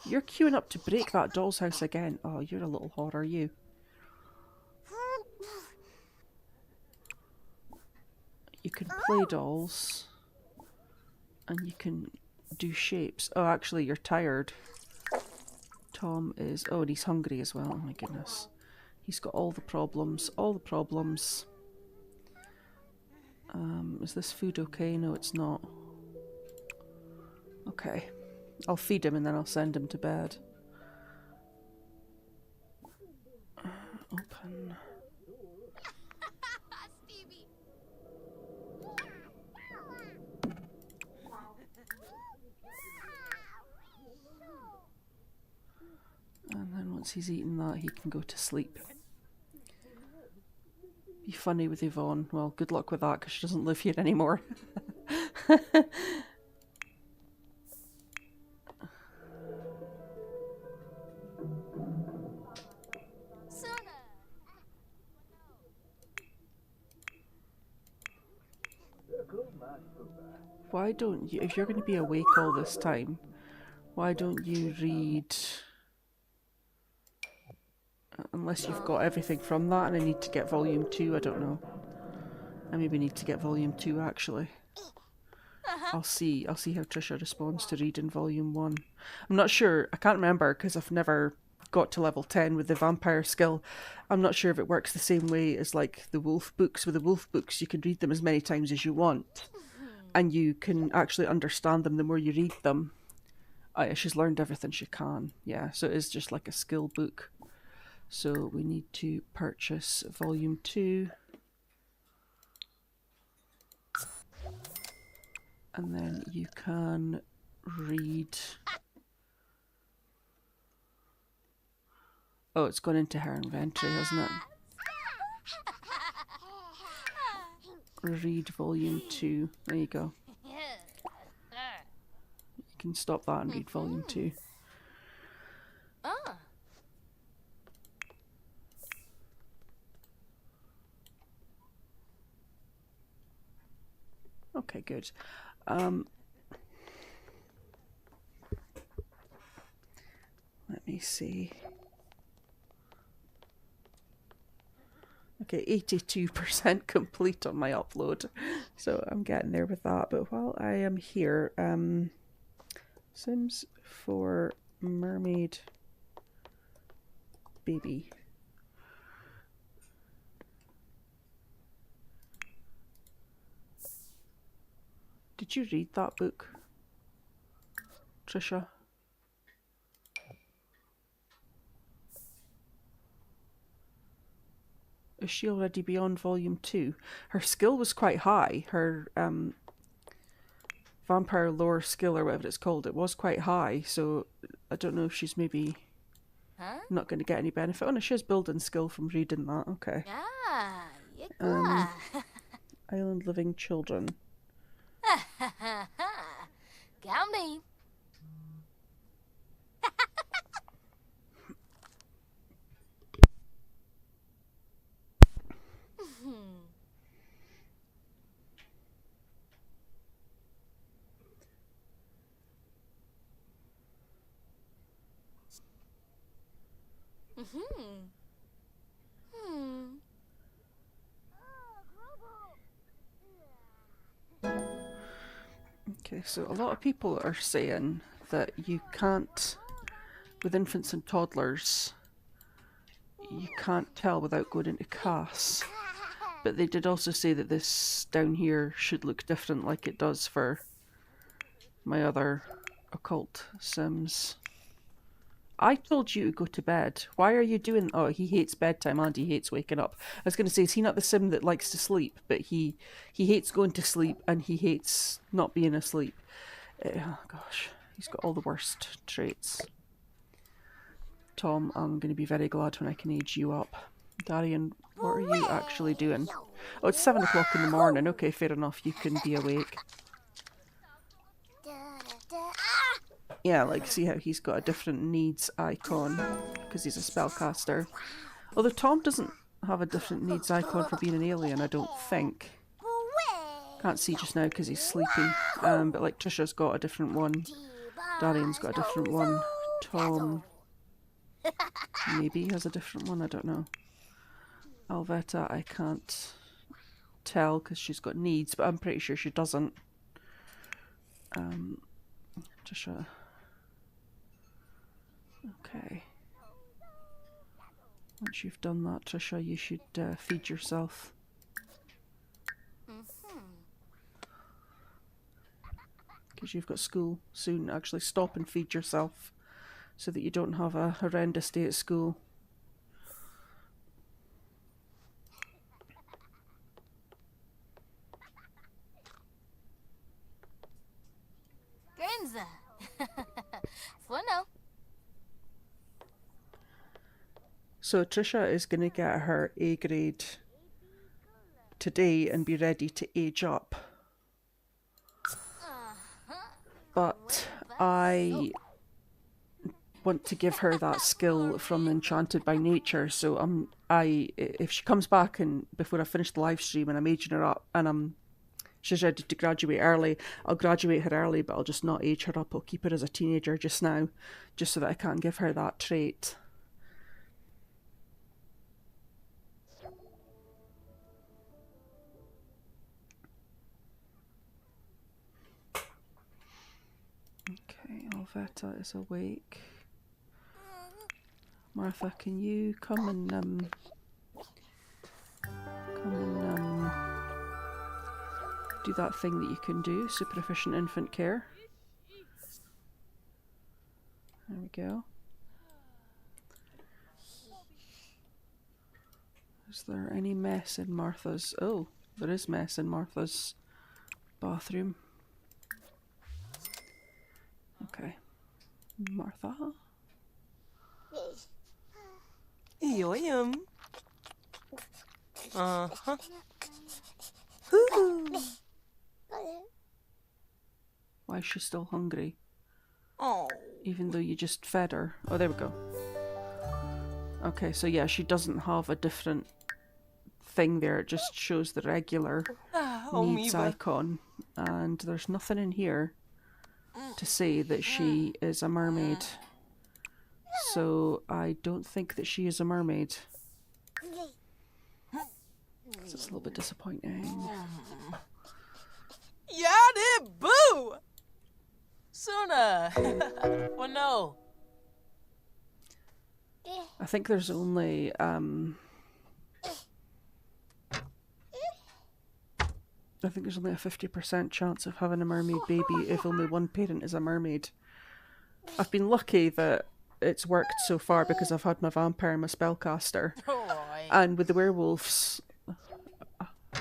You're queuing up to break that doll's house again. Oh, you're a little horror, you. You can play dolls. And you can do shapes. Oh, actually, you're tired. Tom is... Oh, and he's hungry as well. Oh my goodness. He's got all the problems. All the problems. Is this food okay? No, it's not. Okay. I'll feed him and then I'll send him to bed. Open. And then once he's eaten that, he can go to sleep. Be funny with Yvonne. Well, good luck with that, because she doesn't live here anymore. Sooner. Why don't you, if you're going to be awake all this time, why don't you read... Unless you've got everything from that and I need to get volume 2, I don't know. I maybe need to get volume 2 actually. I'll see how Tricia responds to reading volume 1. I'm not sure, I can't remember because I've never got to level 10 with the vampire skill. I'm not sure if it works the same way as like the wolf books. With the wolf books you can read them as many times as you want and you can actually understand them the more you read them. She's learned everything she can, yeah, so it is just like a skill book. So we need to purchase volume 2. And then you can read... Oh, it's gone into her inventory, hasn't it? Read volume 2. There you go. You can stop that and read volume 2. Ah. Okay, good. Let me see. Okay, 82% complete on my upload, so I'm getting there with that. But while I am here, Sims for mermaid baby. Did you read that book, Tricia? Is she already beyond volume 2? Her skill was quite high. Her vampire lore skill, or whatever it's called, it was quite high. So I don't know if she's maybe not going to get any benefit. Oh no, she has building skill from reading that. Okay. Yeah, Island living children. Got me. Okay, so a lot of people are saying that you can't, with infants and toddlers, you can't tell without going into CAS. But they did also say that this down here should look different like it does for my other occult Sims. I told you to go to bed. Why are you doing... Oh, he hates bedtime and he hates waking up. I was going to say, is he not the Sim that likes to sleep? But he hates going to sleep and he hates not being asleep. Oh, gosh. He's got all the worst traits. Tom, I'm going to be very glad when I can age you up. Darian, what are you actually doing? Oh, it's 7 o'clock in the morning. Okay, fair enough. You can be awake. Yeah, like, see how he's got a different needs icon because he's a spellcaster. Although Tom doesn't have a different needs icon for being an alien, I don't think. Can't see just now because he's sleepy. But like Tricia's got a different one. Darian's got a different one. Tom maybe has a different one, I don't know. Alvetta, I can't tell because she's got needs, but I'm pretty sure she doesn't. Tricia. Okay. Once you've done that, Tricia, you should feed yourself. Because you've got school soon. Actually stop and feed yourself so that you don't have a horrendous day at school. Grinza. Bueno. So Tricia is going to get her A grade today and be ready to age up. But I want to give her that skill from Enchanted by Nature, so if she comes back and before I finish the live stream and I'm aging her up and she's ready to graduate early, I'll graduate her early, but I'll just not age her up. I'll keep her as a teenager just now, just so that I can give her that trait. Okay, Alvetta is awake. Martha, can you come and do that thing that you can do, super efficient infant care. There we go. Is there any mess in Martha's? Oh, there is mess in Martha's bathroom. Okay. Martha? Here I am. Uh-huh. Why is she still hungry? Oh. Even though you just fed her. Oh, there we go. Okay, so yeah, she doesn't have a different thing there. It just shows the regular needs icon. And there's nothing in here to say that she is a mermaid. So I don't think that she is a mermaid. It's a little bit disappointing. Yada boo! Sooner. Well, no. I think there's only I think there's only a 50% chance of having a mermaid baby if only one parent is a mermaid. I've been lucky that it's worked so far because I've had my vampire and my spellcaster. Alright. And with the werewolves,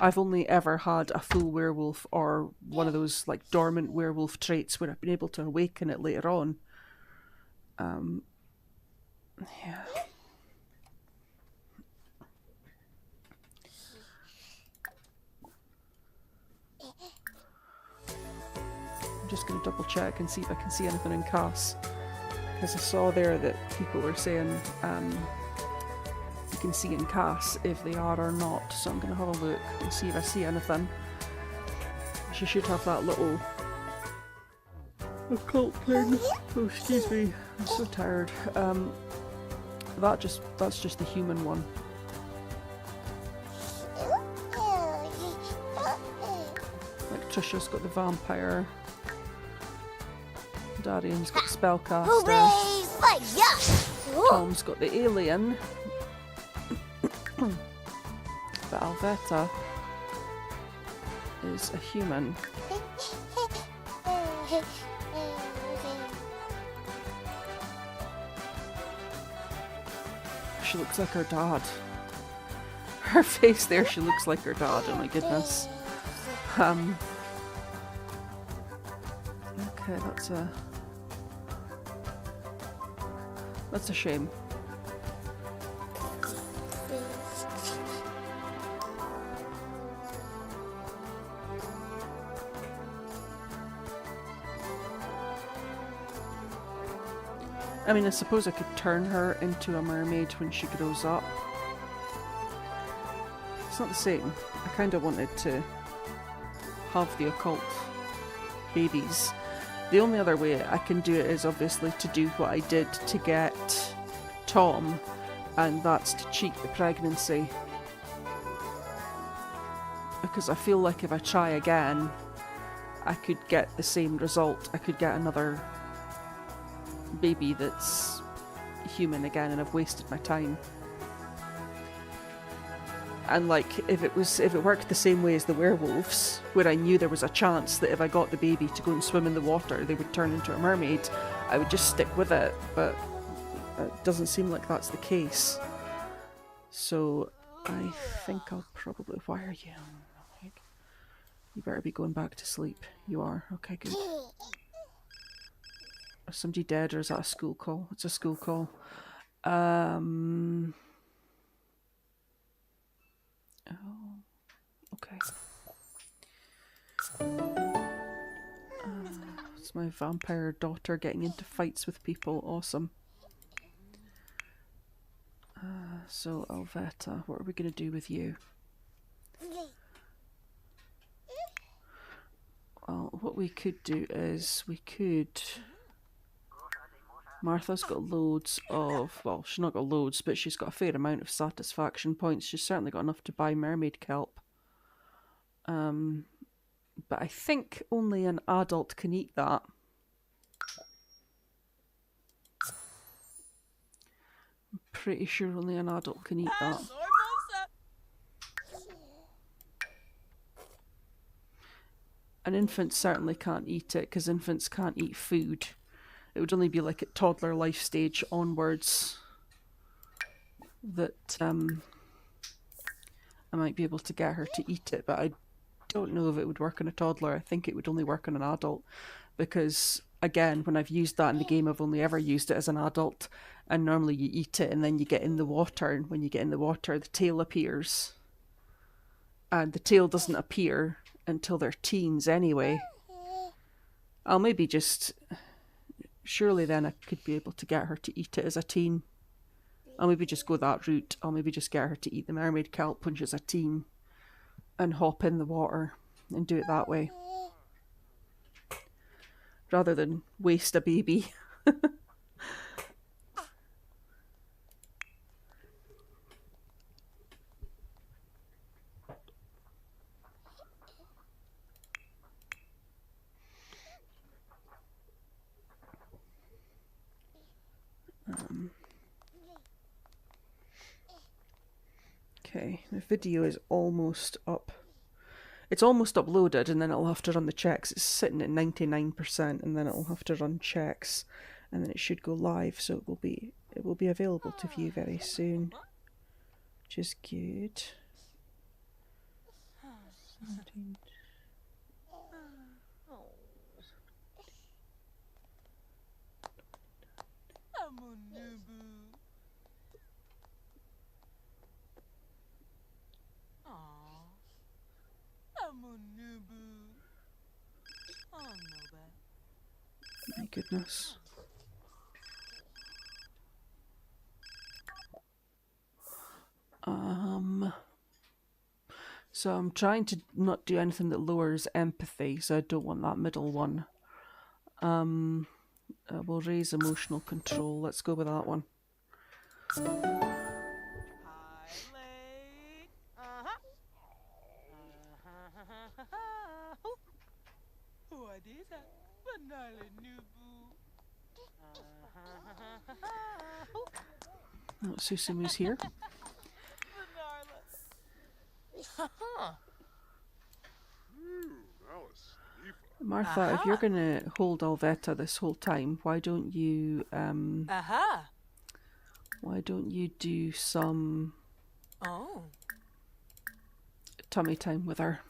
I've only ever had a full werewolf or one of those like dormant werewolf traits where I've been able to awaken it later on. Yeah. I'm just going to double check and see if I can see anything in Cass. Because I saw there that people were saying you can see in Cass if they are or not. So I'm going to have a look and see if I see anything. She should have that little occult thing. Oh, excuse me. I'm so tired. That's just the human one. Like Tricia's got the vampire. Darian's got the spellcaster. Tom's got the alien. But Alvetta is a human. She looks like her dad. Her face there, she looks like her dad, oh my goodness. Okay, that's a shame. I mean, I suppose I could turn her into a mermaid when she grows up. It's not the same. I kind of wanted to have the occult babies. The only other way I can do it is obviously to do what I did to get Tom, and that's to cheat the pregnancy. Because I feel like if I try again, I could get the same result. I could get another baby that's human again, and I've wasted my time. And like, if it worked the same way as the werewolves, where I knew there was a chance that if I got the baby to go and swim in the water, they would turn into a mermaid, I would just stick with it, but it doesn't seem like that's the case. So I think I'll probably wire you. You better be going back to sleep. You are? Okay, good. Is somebody dead, or is that a school call? It's a school call. Oh, Okay. It's my vampire daughter getting into fights with people. Awesome. So, Alvetta, what are we going to do with you? Well, what we could do is we could... Martha's got loads of... Well, she's not got loads, but she's got a fair amount of satisfaction points. She's certainly got enough to buy mermaid kelp. But I think only an adult can eat that. I'm pretty sure only an adult can eat that. An infant certainly can't eat it, because infants can't eat food. It would only be like at toddler life stage onwards that I might be able to get her to eat it, but I don't know if it would work on a toddler. I think it would only work on an adult, because again, when I've used that in the game, I've only ever used it as an adult, and normally you eat it and then you get in the water, and when you get in the water the tail appears, and the tail doesn't appear until they're teens anyway. I'll maybe just... Surely then I could be able to get her to eat it as a teen. I'll maybe just go that route. I'll maybe just get her to eat the mermaid kelp when she's a teen and hop in the water and do it that way, rather than waste a baby. Okay, the video is almost up. It's almost uploaded, and then it'll have to run the checks. It's sitting at 99%, and then it'll have to run checks, and then it should go live. So it will be available to view very soon, which is good. My goodness. So I'm trying to not do anything that lowers empathy, so I don't want that middle one. We'll raise emotional control. Let's go with that one. Oh, Susumu's here. Martha, if you're going to hold Alvetta this whole time, why don't you do some tummy time with her?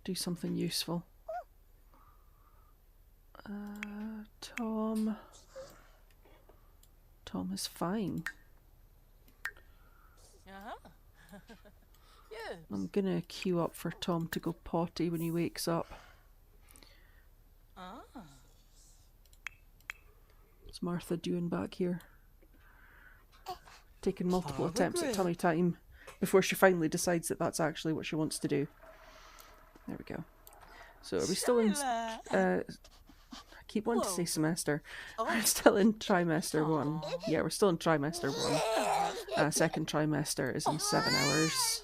Do something useful. Tom is fine. I'm gonna queue up for Tom to go potty when he wakes up. What's Martha doing back here? Taking multiple attempts at tummy time before she finally decides that that's actually what she wants to do. There we go. So are we still in... I keep wanting to say semester. We're still in trimester 1. Yeah, we're still in trimester 1. Second trimester is in 7 hours.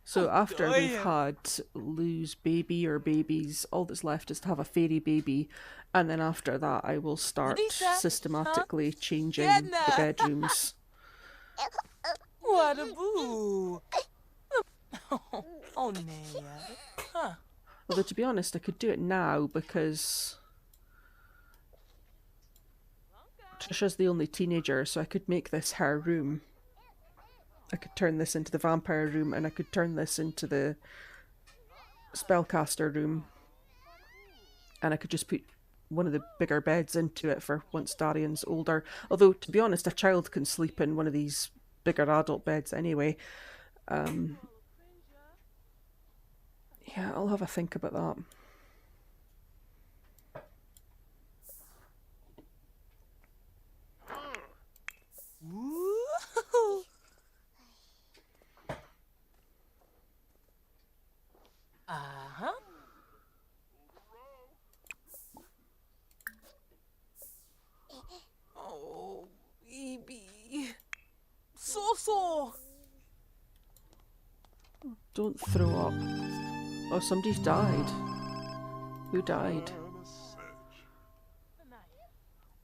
So after we've had lose baby or babies, all that's left is to have a fairy baby, and then after that I will start systematically changing the bedrooms. What a boo! Oh, no. Although to be honest, I could do it now because Trisha's the only teenager, so I could make this her room. I could turn this into the vampire room, and I could turn this into the spellcaster room. And I could just put one of the bigger beds into it for once Darian's older. Although, to be honest, a child can sleep in one of these bigger adult beds anyway. Yeah, I'll have a think about that. Woo! Uh-huh. Oh, baby. So. Don't throw up. Oh, somebody's died. Who died?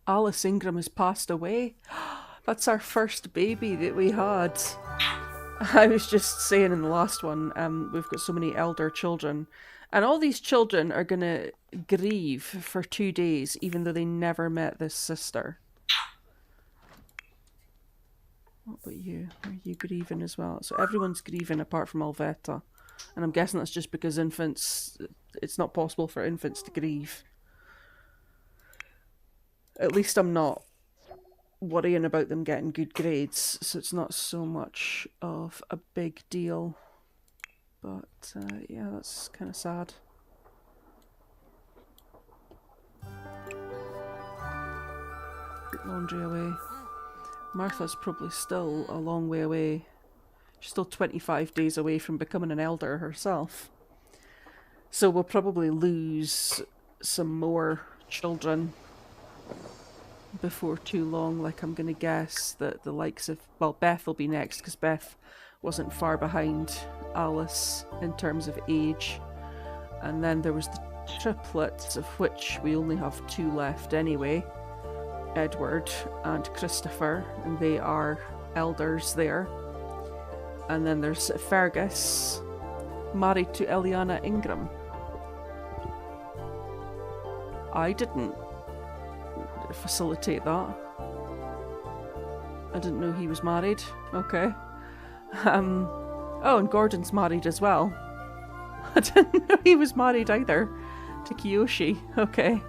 Alice Ingram has passed away. That's our first baby that we had. I was just saying in the last one, we've got so many elder children. And all these children are going to grieve for 2 days, even though they never met this sister. What about you? Are you grieving as well? So everyone's grieving apart from Alvetta. And I'm guessing that's just because infants... It's not possible for infants to grieve. At least I'm not worrying about them getting good grades, so it's not so much of a big deal. But yeah, that's kind of sad. Put laundry away. Martha's probably still a long way away. She's still 25 days away from becoming an elder herself. So we'll probably lose some more children before too long. Like, I'm going to guess that the likes of... Well, Beth will be next, because Beth wasn't far behind Alice in terms of age. And then there was the triplets, of which we only have 2 left anyway. Edward and Christopher, and they are elders there. And then there's Fergus, married to Eliana Ingram. I didn't facilitate that. I didn't know he was married. Okay. Oh, and Gordon's married as well. I didn't know he was married either. To Kiyoshi. Okay.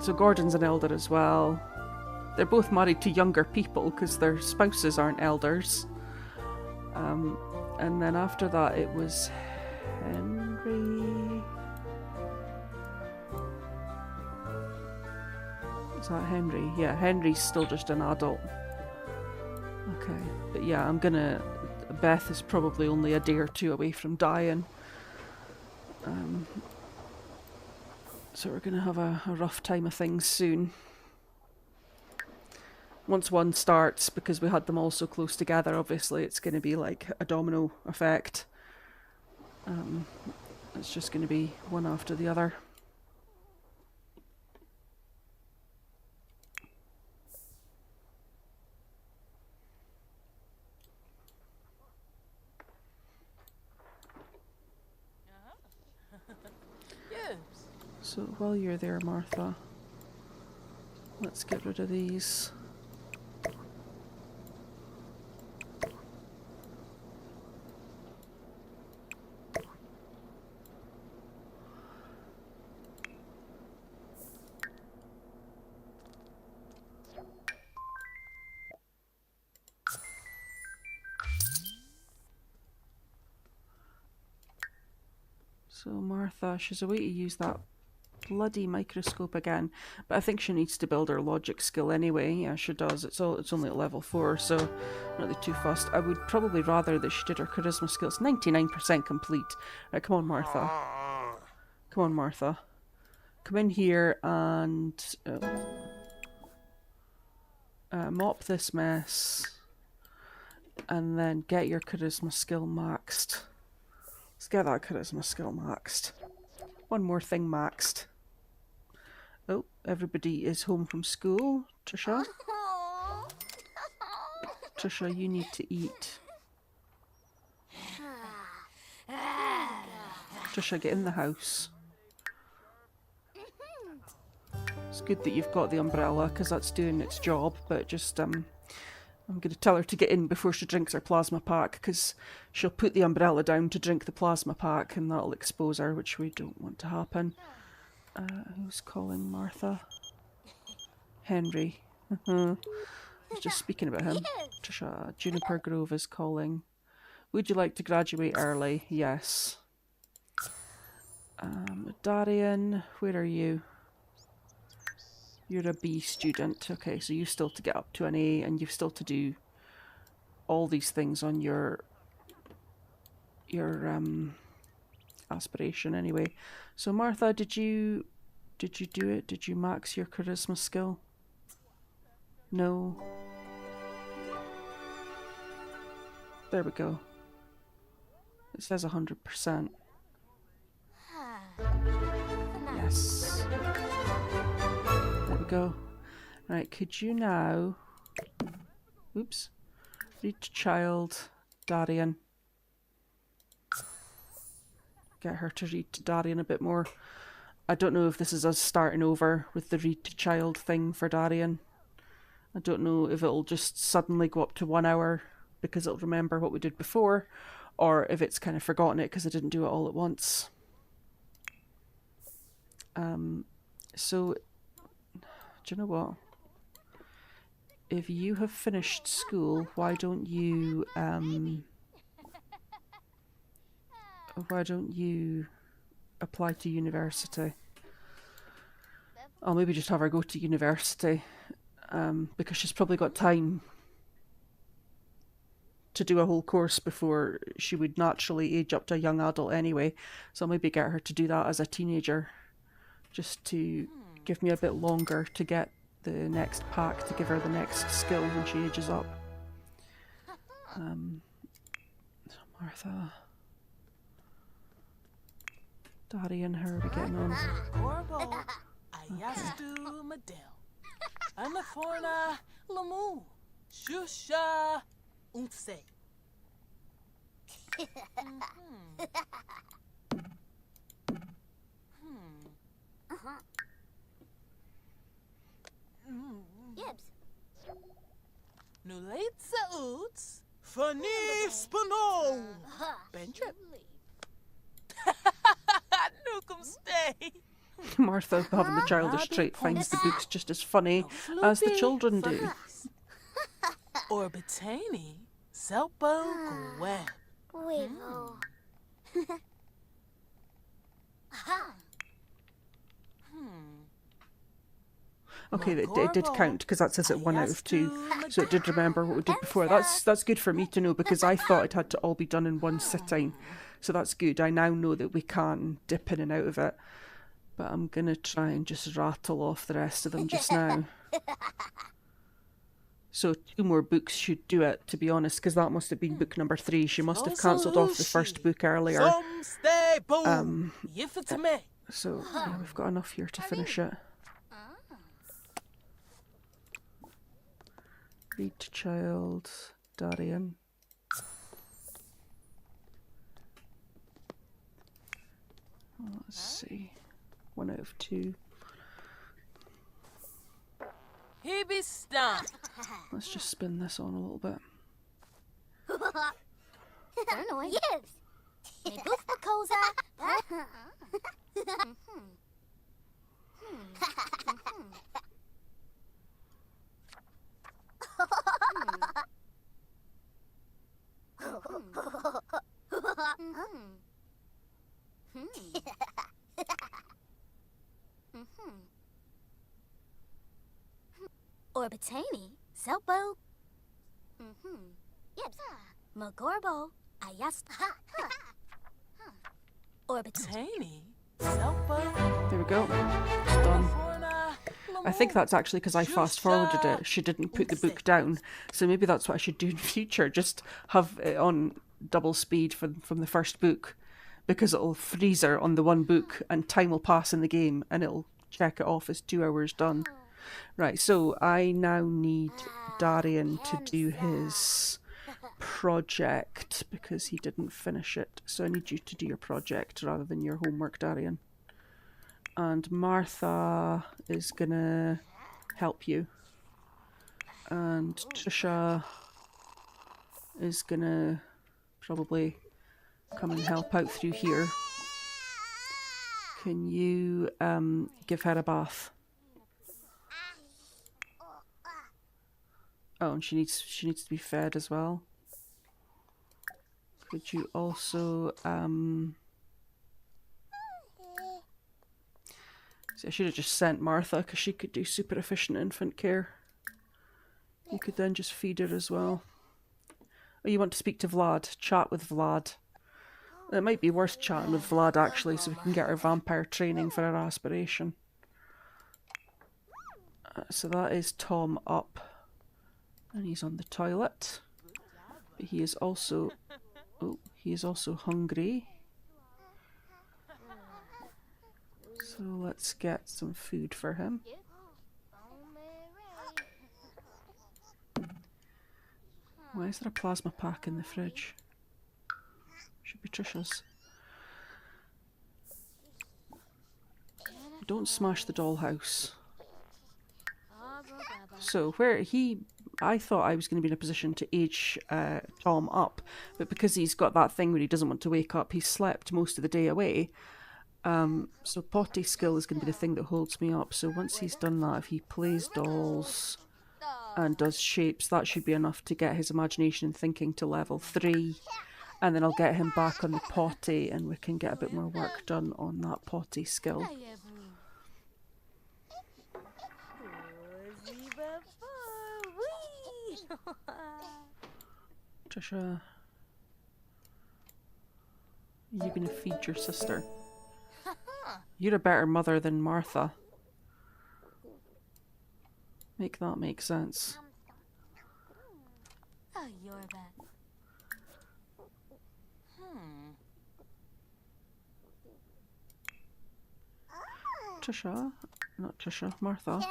So Gordon's an elder as well. They're both married to younger people because their spouses aren't elders. And then after that it was Henry. Is that Henry? Yeah, Henry's still just an adult. Okay, but yeah, I'm gonna... Beth is probably only a day or 2 away from dying. So we're gonna have a rough time of things soon. Once one starts, because we had them all so close together, obviously it's going to be like a domino effect. It's just going to be one after the other. Yes. So while you're there, Martha, let's get rid of these. So Martha, she's away to use that bloody microscope again, but I think she needs to build her logic skill anyway. Yeah, she does. It's only at level 4, so not really too fussed. I would probably rather that she did her charisma skills. 99% complete. Right, come on, Martha. Come on, Martha. Come in here and mop this mess, and then get your charisma skill maxed. Let's get that charisma skill maxed. One more thing maxed. Oh, everybody is home from school. Tricia? Tricia, you need to eat. Tricia, get in the house. It's good that you've got the umbrella, because that's doing its job, but just, I'm going to tell her to get in before she drinks her plasma pack, because she'll put the umbrella down to drink the plasma pack, and that'll expose her, which we don't want to happen. Who's calling Martha? Henry. I was just speaking about him. Tricia, Juniper Grove is calling. Would you like to graduate early? Yes. Darian, where are you? You're a B student. Okay, so you still to get up to an A, and you've still to do all these things on your aspiration anyway. So Martha, did you do it? Did you max your charisma skill? No. There we go. It says 100%. Yes. There we go. Right, could you now... Oops. Read to child, Darian. Get her to read to Darian a bit more. I don't know if this is us starting over with the read to child thing for Darian. I don't know if it'll just suddenly go up to 1 hour because it'll remember what we did before, or if it's kind of forgotten it because I didn't do it all at once. So, do you know what? If you have finished school, why don't you apply to university? I'll maybe just have her go to university, because she's probably got time to do a whole course before she would naturally age up to a young adult anyway. So I'll maybe get her to do that as a teenager, just to give me a bit longer to get the next pack to give her the next skill when she ages up. So Martha, Darian, how are we getting on? Gorbo, Ayastu Madel, Anaforna Lamu, Shusha Unse. Yibs. Nuletza Uts, Fanny Spano, Bentrip. Nukum stay. Martha, having the childish trait, finds the books just as funny as the children do. Orbitani, Selpo Gwen. Weevil. Okay, it did count because that says it 1 out of 2, so it did remember what we did before. That's good for me to know, because I thought it had to all be done in one sitting. So that's good. I now know that we can dip in and out of it. But I'm gonna try and just rattle off the rest of them just now. So 2 more books should do it, to be honest, because that must have been book number 3. She must have cancelled off the first book earlier. So yeah, we've got enough here to finish it. Read to child, Darian. Let's see. 1 out of 2. He be stumped. Let's just spin this on a little bit. Paranoid. Yibs. Me goof makosa. Orbitani, Selpo. Yibs. Magorbo, Ayast. Orbitani, Selpo. There we go. It's done. I think that's actually because I fast forwarded it. She didn't put the book down, so maybe that's what I should do in future. Just have it on double speed from the first book, because it'll freeze her on the one book and time will pass in the game and it'll check it off as 2 hours done. Right, so I now need Darian to do his project because he didn't finish it. So I need you to do your project rather than your homework, Darian. And Martha is gonna help you. And Tricia is gonna probably come and help out through here. Can you give her a bath? Oh, and she needs to be fed as well. Could you also see, I should have just sent Martha because she could do super efficient infant care. You could then just feed her as well. Oh, you want to speak to Vlad? Chat with Vlad. It might be worth chatting with Vlad actually, so we can get our vampire training for our aspiration. So that is Tom up, and he's on the toilet. But he is also, hungry. So let's get some food for him. Why is there a plasma pack in the fridge? Should be Tricia's. Don't smash the dollhouse. So I thought I was going to be in a position to age Tom up, but because he's got that thing where he doesn't want to wake up, he's slept most of the day away. So potty skill is going to be the thing that holds me up. So once he's done that, if he plays dolls and does shapes, that should be enough to get his imagination and thinking to level 3. And then I'll get him back on the potty and we can get a bit more work done on that potty skill. Tricia, are you going to feed your sister? You're a better mother than Martha. Make that make sense. Tricia, not Tricia, Martha.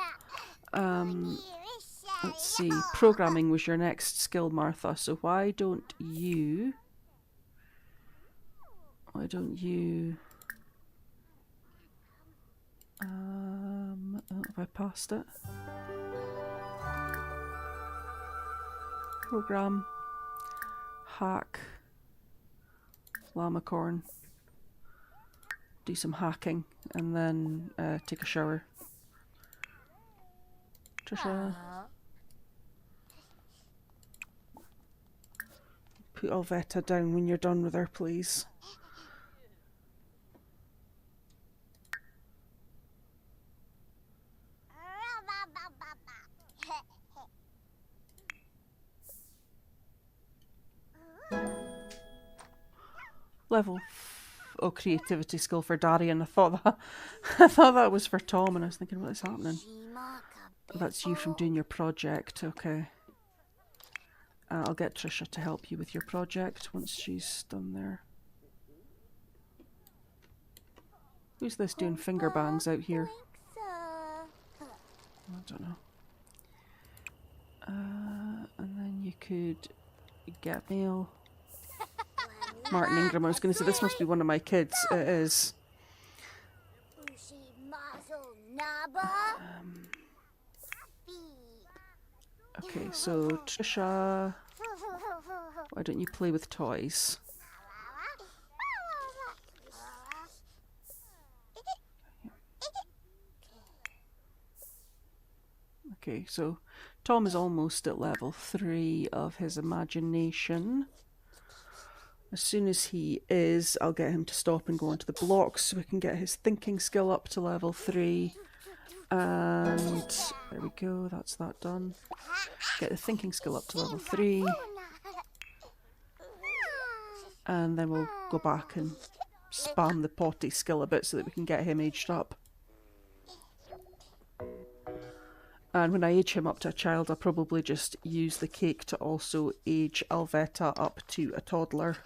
Let's see, programming was your next skill, Martha, so why don't you have I passed it? Program, hack, llamacorn, do some hacking, and then take a shower. Tricia. Put Alvetta down when you're done with her, please. Creativity skill for Darian. I thought that was for Tom, and I was thinking, what is happening? That's you from doing your project. Okay. I'll get Tricia to help you with your project once she's done there. Who's this doing finger bangs out here? I don't know. And then you could get mail. Martin Ingram, I was going to say, this must be one of my kids. It is. Okay, so Tricia, why don't you play with toys? Okay, so Tom is almost at level 3 of his imagination. As soon as he is, I'll get him to stop and go onto the blocks so we can get his thinking skill up to level 3. And there we go, that's that done. Get the thinking skill up to level 3. And then we'll go back and spam the potty skill a bit so that we can get him aged up. And when I age him up to a child, I'll probably just use the cake to also age Alvetta up to a toddler.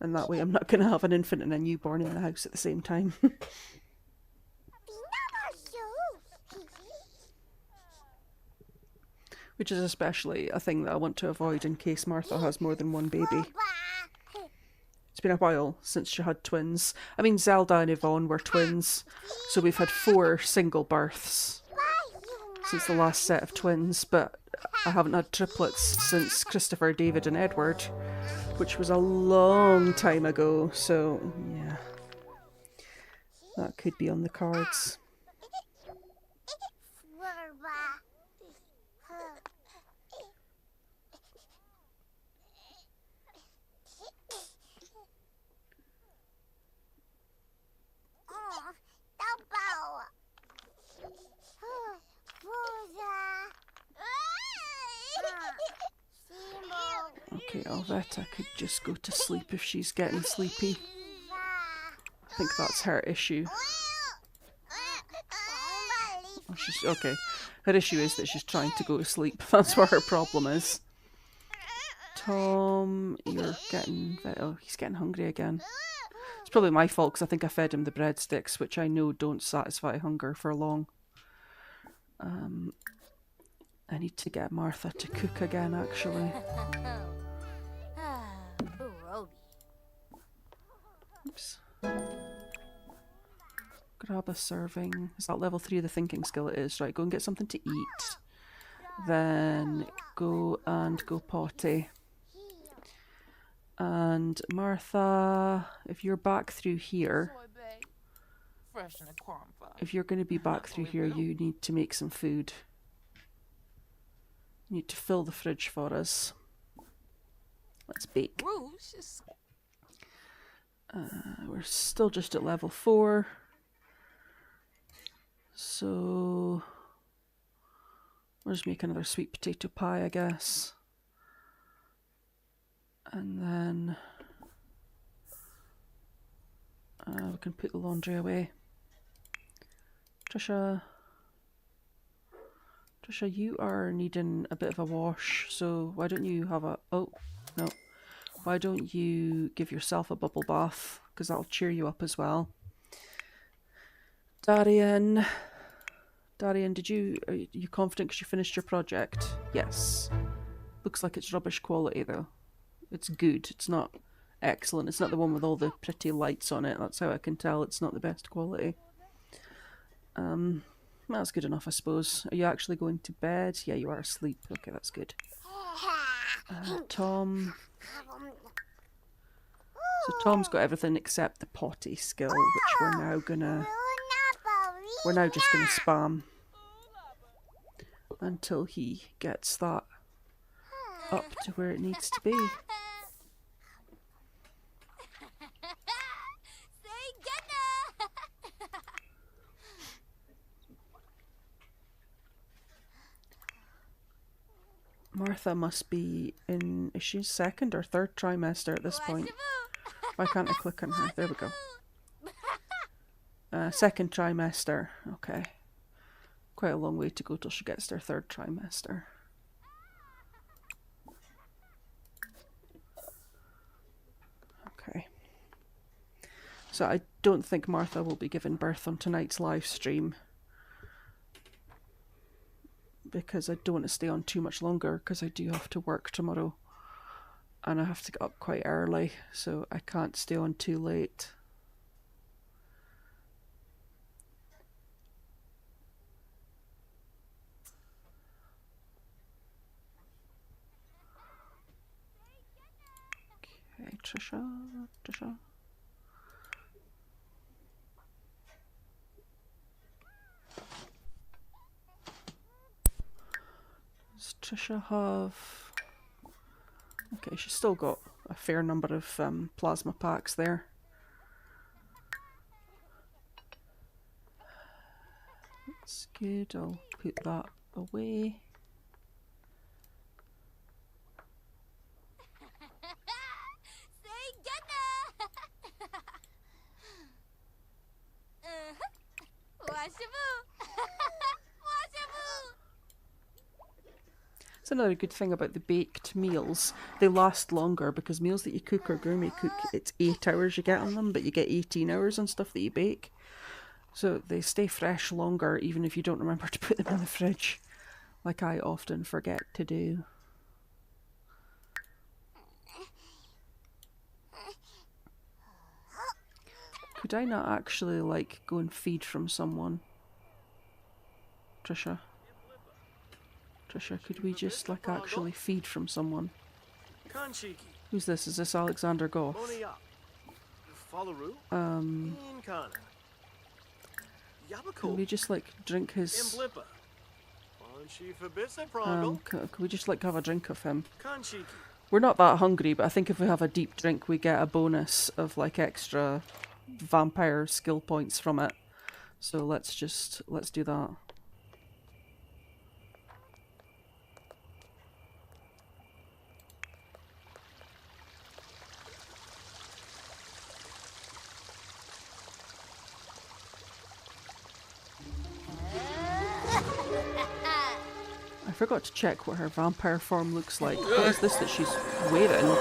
And that way I'm not going to have an infant and a newborn in the house at the same time. Which is especially a thing that I want to avoid in case Martha has more than one baby. It's been a while since she had twins. I mean, Zelda and Yvonne were twins, so we've had 4 single births since the last set of twins, but I haven't had triplets since Christopher, David and Edward, which was a long time ago, so yeah. That could be on the cards. Okay, Alvetta could just go to sleep if she's getting sleepy. I think that's her issue. Oh, okay. Her issue is that she's trying to go to sleep. That's what her problem is. Tom, you're getting... Oh, he's getting hungry again. It's probably my fault because I think I fed him the breadsticks, which I know don't satisfy hunger for long. I need to get Martha to cook again, actually. Oops. Grab a serving. Is that level 3 of the thinking skill? It is. Right, go and get something to eat. Then go and go potty. And Martha, if you're back through here, if you're going to be back through here, you need to make some food. You need to fill the fridge for us. Let's bake. We're still just at level 4. So we'll just make another sweet potato pie, I guess. And then we can put the laundry away. Tricia, you are needing a bit of a wash, so why don't you have a... Oh, no. Why don't you give yourself a bubble bath, because that'll cheer you up as well. Darian, are you confident because you finished your project? Yes. Looks like it's rubbish quality though. It's good, it's not excellent. It's not the one with all the pretty lights on it. That's how I can tell it's not the best quality. That's good enough, I suppose. Are you actually going to bed? Yeah, you are asleep. Okay, that's good. Tom. So Tom's got everything except the potty skill, which we're now just gonna spam until he gets that up to where it needs to be. Martha must be in... Is she second or third trimester at this point? Why can't I click on her? There we go. Second trimester. Okay. Quite a long way to go till she gets their third trimester. Okay. So I don't think Martha will be giving birth on tonight's live stream, because I don't want to stay on too much longer because I do have to work tomorrow and I have to get up quite early, so I can't stay on too late. Okay, Tricia. Does Tricia have... Okay, she's still got a fair number of plasma packs there. That's good, I'll put that away. That's another good thing about the baked meals. They last longer because meals that you cook or gourmet cook, it's 8 hours you get on them, but you get 18 hours on stuff that you bake. So they stay fresh longer even if you don't remember to put them in the fridge, like I often forget to do. Could I not actually, like, go and feed from someone? Tricia? Tricia, could we just, like, actually feed from someone? Who's this? Is this Alexander Goff? Can we just, like, drink his... can we just, like, have a drink of him? We're not that hungry, but I think if we have a deep drink, we get a bonus of, like, extra vampire skill points from it. So let's do that. I forgot to check what her vampire form looks like. What is this that she's wearing?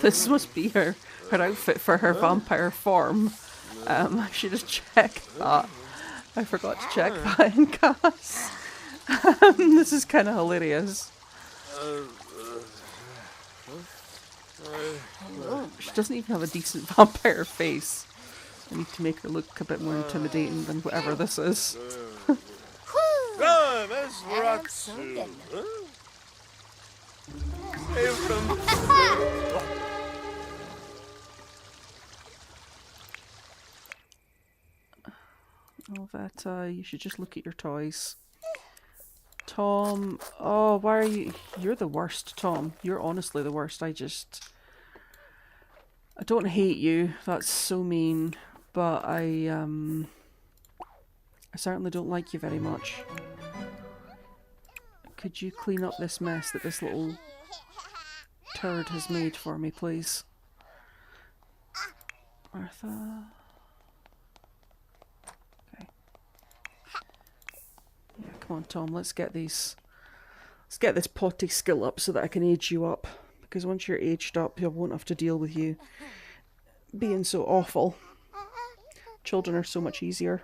This must be her outfit for her vampire form. I should have checked that. I forgot to check that in cast. This is kind of hilarious. She doesn't even have a decent vampire face. I need to make her look a bit more intimidating than whatever this is. Alvetta, you should just look at your toys. Tom, oh, why are you... You're the worst, Tom. You're honestly the worst. I don't hate you. That's so mean. But I certainly don't like you very much. Could you clean up this mess that this little turd has made for me, please? Martha? Okay. Yeah, come on, Tom, let's get this potty skill up so that I can age you up. Because once you're aged up, I won't have to deal with you being so awful. Children are so much easier.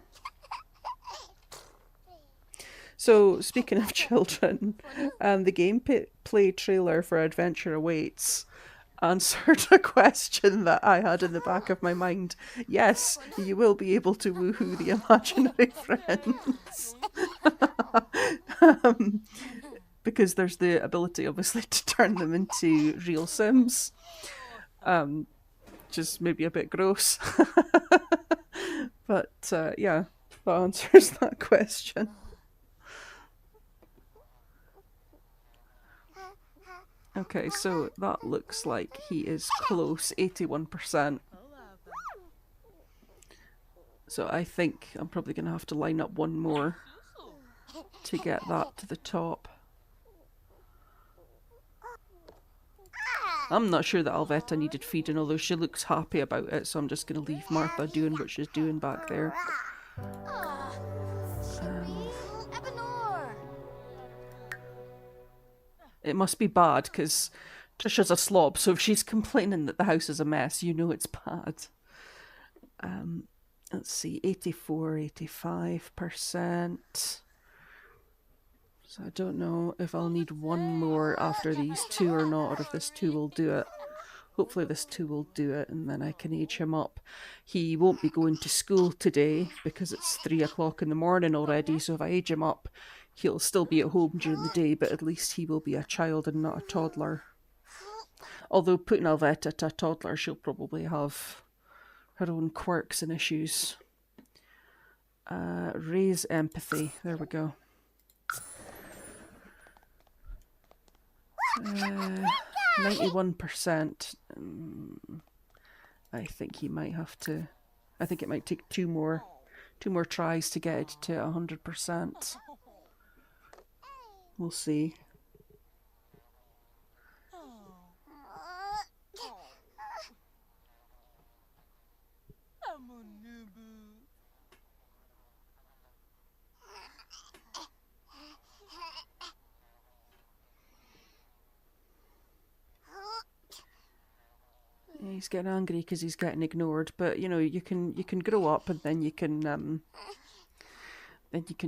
So, speaking of children, the gameplay trailer for Adventure Awaits answered a question that I had in the back of my mind. Yes, you will be able to woohoo the imaginary friends. Because there's the ability, obviously, to turn them into real Sims. Just maybe a bit gross. But, yeah, that answers that question. Okay, so that looks like he is close, 81%. So I think I'm probably going to have to line up one more to get that to the top. I'm not sure that Alvetta needed feeding, although she looks happy about it, so I'm just going to leave Martha doing what she's doing back there. It must be bad, because Tricia's a slob, so if she's complaining that the house is a mess, you know it's bad. Let's see, 84, 85%. So I don't know if I'll need one more after these two or not, or if this two will do it. Hopefully this two will do it, and then I can age him up. He won't be going to school today, because it's 3 o'clock in the morning already, so if I age him up, he'll still be at home during the day, but at least he will be a child and not a toddler. Although putting Alvetta to a toddler, she'll probably have her own quirks and issues. Raise empathy. There we go. 91%. I think he might have to... I think it might take two more tries to get it to 100%. We'll see. He's getting angry because he's getting ignored, but you know, you can grow up and then you can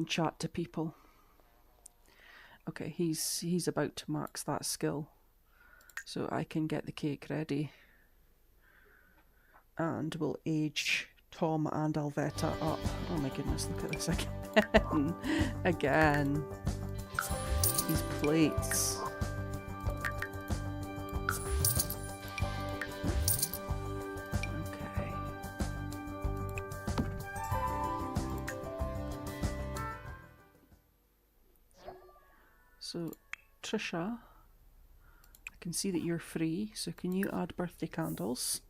chat to people. Okay, he's about to max that skill. so I can get the cake ready. And we'll age Tom and Alvetta up. Oh my goodness, look at this again. Again. These plates. Okay. So, Tricia, I can see that you're free, so can you add birthday candles?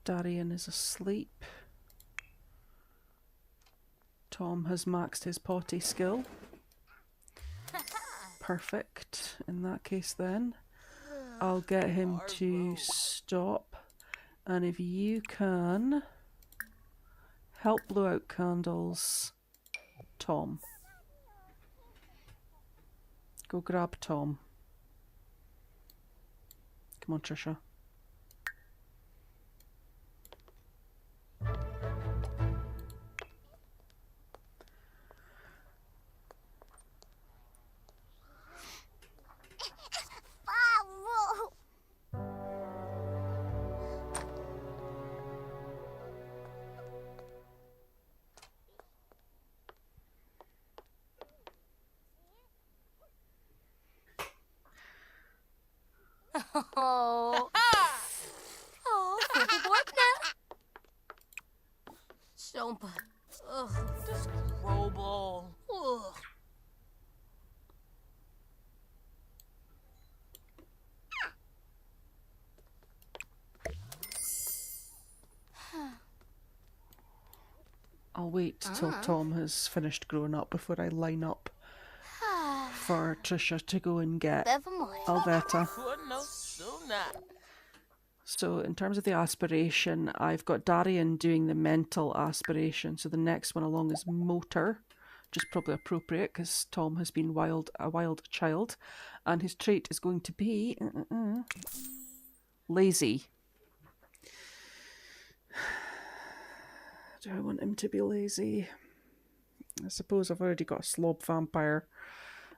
Darian is asleep. Tom has maxed his potty skill. Perfect. In that case then, I'll get him to stop. And if you can help blow out candles, Tom. Go grab Tom. Come on, Tricia. Oh. Oh, Fortnite. Stompa. Ugh, this robo. Ugh. I'll wait till Tom has finished growing up before I line up for Tricia to go and get Alvetta. So in terms of the aspiration, I've got Darian doing the mental aspiration. So the next one along is motor, which is probably appropriate because Tom has been a wild child. And his trait is going to be lazy. Do I want him to be lazy? I suppose I've already got a slob vampire,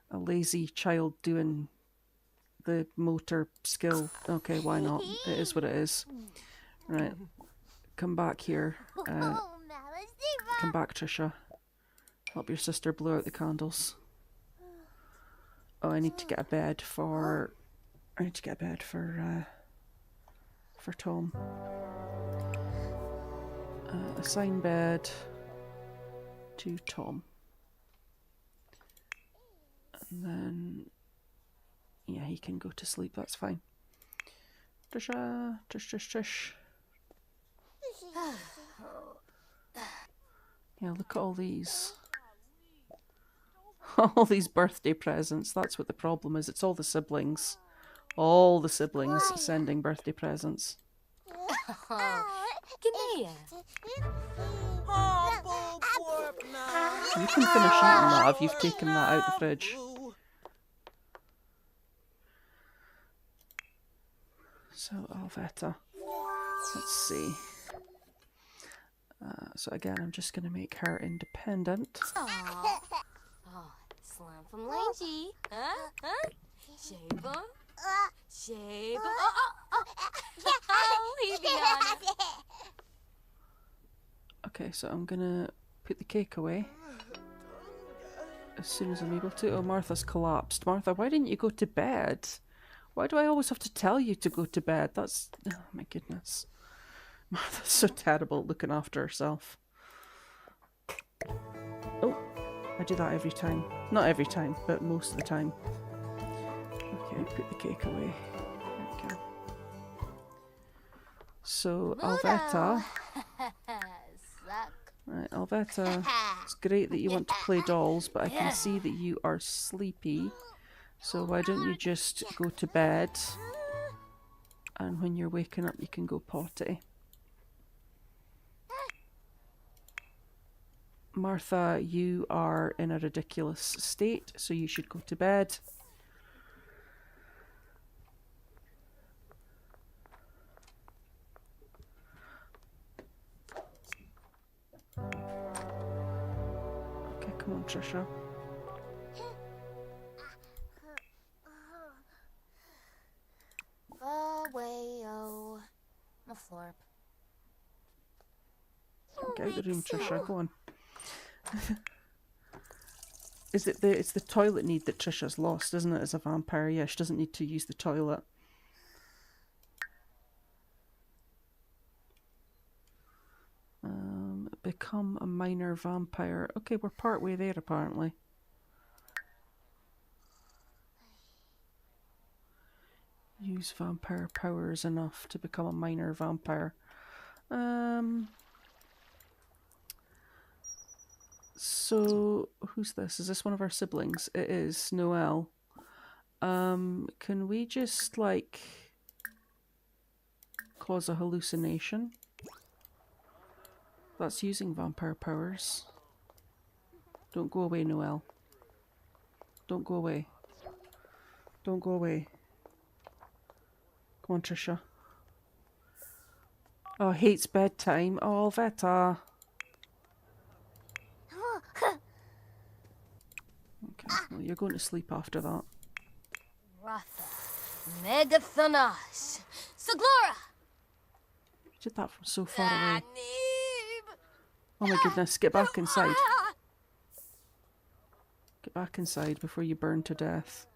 a lazy child doing the motor skill. Okay, why not? It is what it is. Right, come back here. Come back, Tricia. Help your sister blow out the candles. Oh, I need to get a bed for. I need to get a bed for Tom. Assign bed to Tom. And then, yeah, he can go to sleep, that's fine. Tricia, Trish. Yeah, look at all these. All these birthday presents, that's what the problem is. It's all the siblings. All the siblings sending birthday presents. Ganea. You can finish eating that if you've taken that out the fridge. So, Alvetta. Let's see. So again, I'm just going to make her independent. Oh, slam from Langy. Huh? Shaver. Shaver. Oh, Yvonne. Okay, so I'm going to put the cake away as soon as I'm able to. Oh, Martha's collapsed. Martha, why didn't you go to bed? Why do I always have to tell you to go to bed? That's... Oh, my goodness. Martha's so terrible at looking after herself. Oh, I do that every time. Not every time, but most of the time. Okay, put the cake away. There we go. So, Alvetta... Right, Alvetta, it's great that you want to play dolls, but I can see that you are sleepy. So why don't you just go to bed, and when you're waking up you can go potty. Martha, you are in a ridiculous state, so you should go to bed. Okay, come on, Tricia. a florp. Get out the room, Tricia. Go on. It's the toilet need that Tricia's lost, isn't it, as a vampire? Yeah, she doesn't need to use the toilet. Become a minor vampire. Okay, we're part way there apparently. Use vampire powers enough to become a minor vampire. So who's this? Is this one of our siblings? It is Noelle. Can we just like cause a hallucination? That's using vampire powers. Don't go away, Noelle. Don't go away. Don't go away. Come on, Tricia. Oh, hates bedtime. Oh, Veta. Okay, well, you're going to sleep after that. Ratha. Megathonas. Saglora. You did that from so far away. Oh my goodness, get back inside. Get back inside before you burn to death.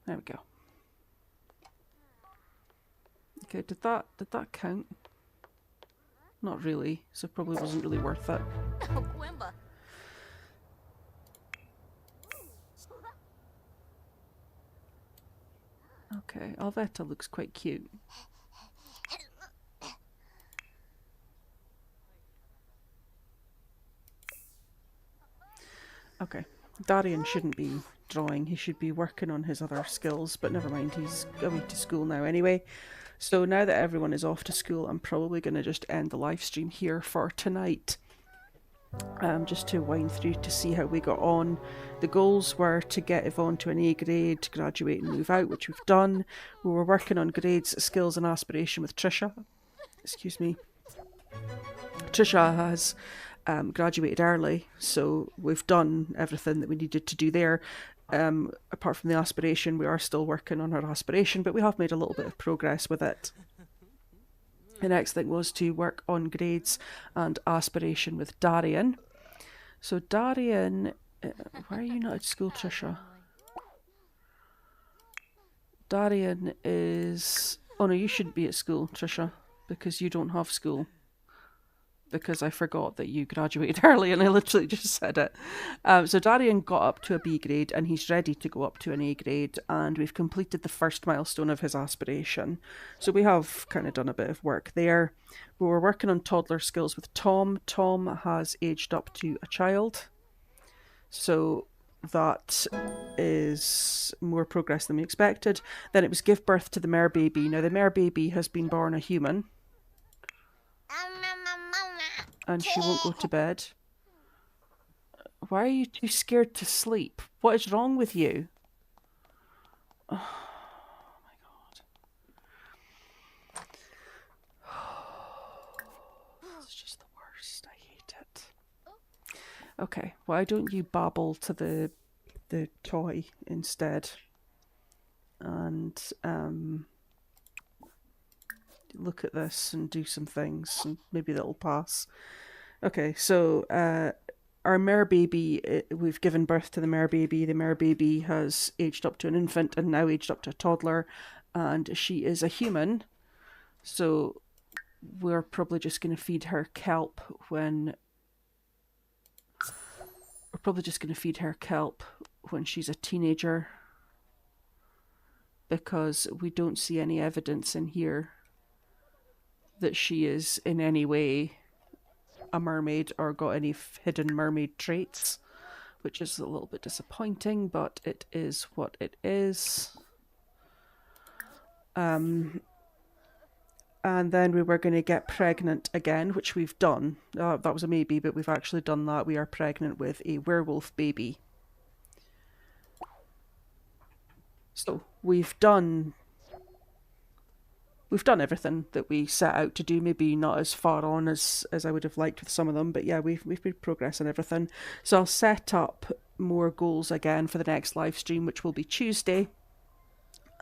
There we go. Okay, did that count? Not really, so it probably wasn't really worth it. Oh, Quimba. Okay, Alvetta looks quite cute. Okay, Darian shouldn't be drawing, he should be working on his other skills, but never mind, he's going to school now anyway. So now that everyone is off to school, I'm probably going to just end the live stream here for tonight. Just to wind through to see how we got on. The goals were to get Yvonne to an A grade, to graduate and move out, which we've done. We were working on grades, skills and aspiration with Tricia. Excuse me. Tricia has graduated early, so we've done everything that we needed to do there. Apart from the aspiration, we are still working on our aspiration, but we have made a little bit of progress with it. The next thing was to work on grades and aspiration with Darian. So Darian, why are you not at school, Tricia? Darian is... Oh no, you shouldn't be at school, Tricia, because you don't have school. Because I forgot that you graduated early and I literally just said it. So Darian got up to a B grade and he's ready to go up to an A grade, and we've completed the first milestone of his aspiration. So we have kind of done a bit of work there. We were working on toddler skills with Tom. Tom has aged up to a child. So that is more progress than we expected. Then it was give birth to the merbaby. Now the merbaby has been born a human. And she won't go to bed. Why are you too scared to sleep? What is wrong with you? Oh my god. It's just the worst. I hate it. Okay, why don't you babble to the toy instead? And look at this and do some things, and maybe that'll pass. Okay, so our merbaby, we've given birth to the merbaby. The merbaby has aged up to an infant and now aged up to a toddler, and she is a human. So we're probably just going to feed her kelp when... We're probably just going to feed her kelp when she's a teenager, because we don't see any evidence in here that she is in any way a mermaid or got any hidden mermaid traits, which is a little bit disappointing, but it is what it is. And then we were going to get pregnant again, which we've done. That was a maybe, but we've actually done that. We are pregnant with a werewolf baby. So we've done everything that we set out to do. Maybe not as far on as I would have liked with some of them, but yeah, we've made progress on everything. So I'll set up more goals again for the next live stream, which will be Tuesday.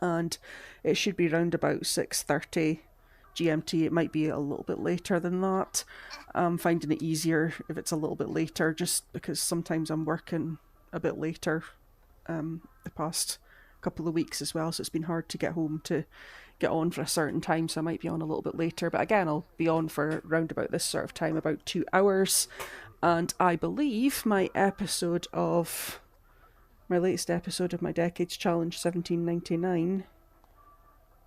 and it should be around about 6:30 GMT. It might be a little bit later than that. I'm finding it easier if it's a little bit later, just because sometimes I'm working a bit later the past couple of weeks as well, so it's been hard to get home to get on for a certain time, so I might be on a little bit later. But again, I'll be on for around about this sort of time, about 2 hours. And I believe my latest episode of my Decades Challenge 1799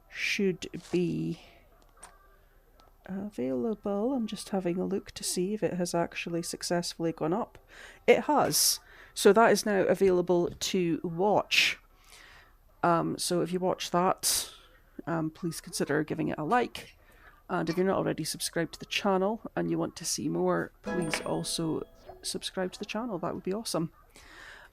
should be available. I'm just having a look to see if it has actually successfully gone up. It has. So that is now available to watch. So if you watch that, please consider giving it a like. And if you're not already subscribed to the channel and you want to see more, please also subscribe to the channel. That would be awesome.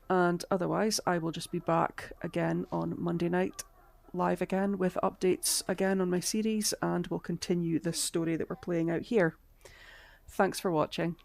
And otherwise, I will just be back again on Monday night, live again with updates again on my series, and we'll continue this story that we're playing out here. Thanks for watching.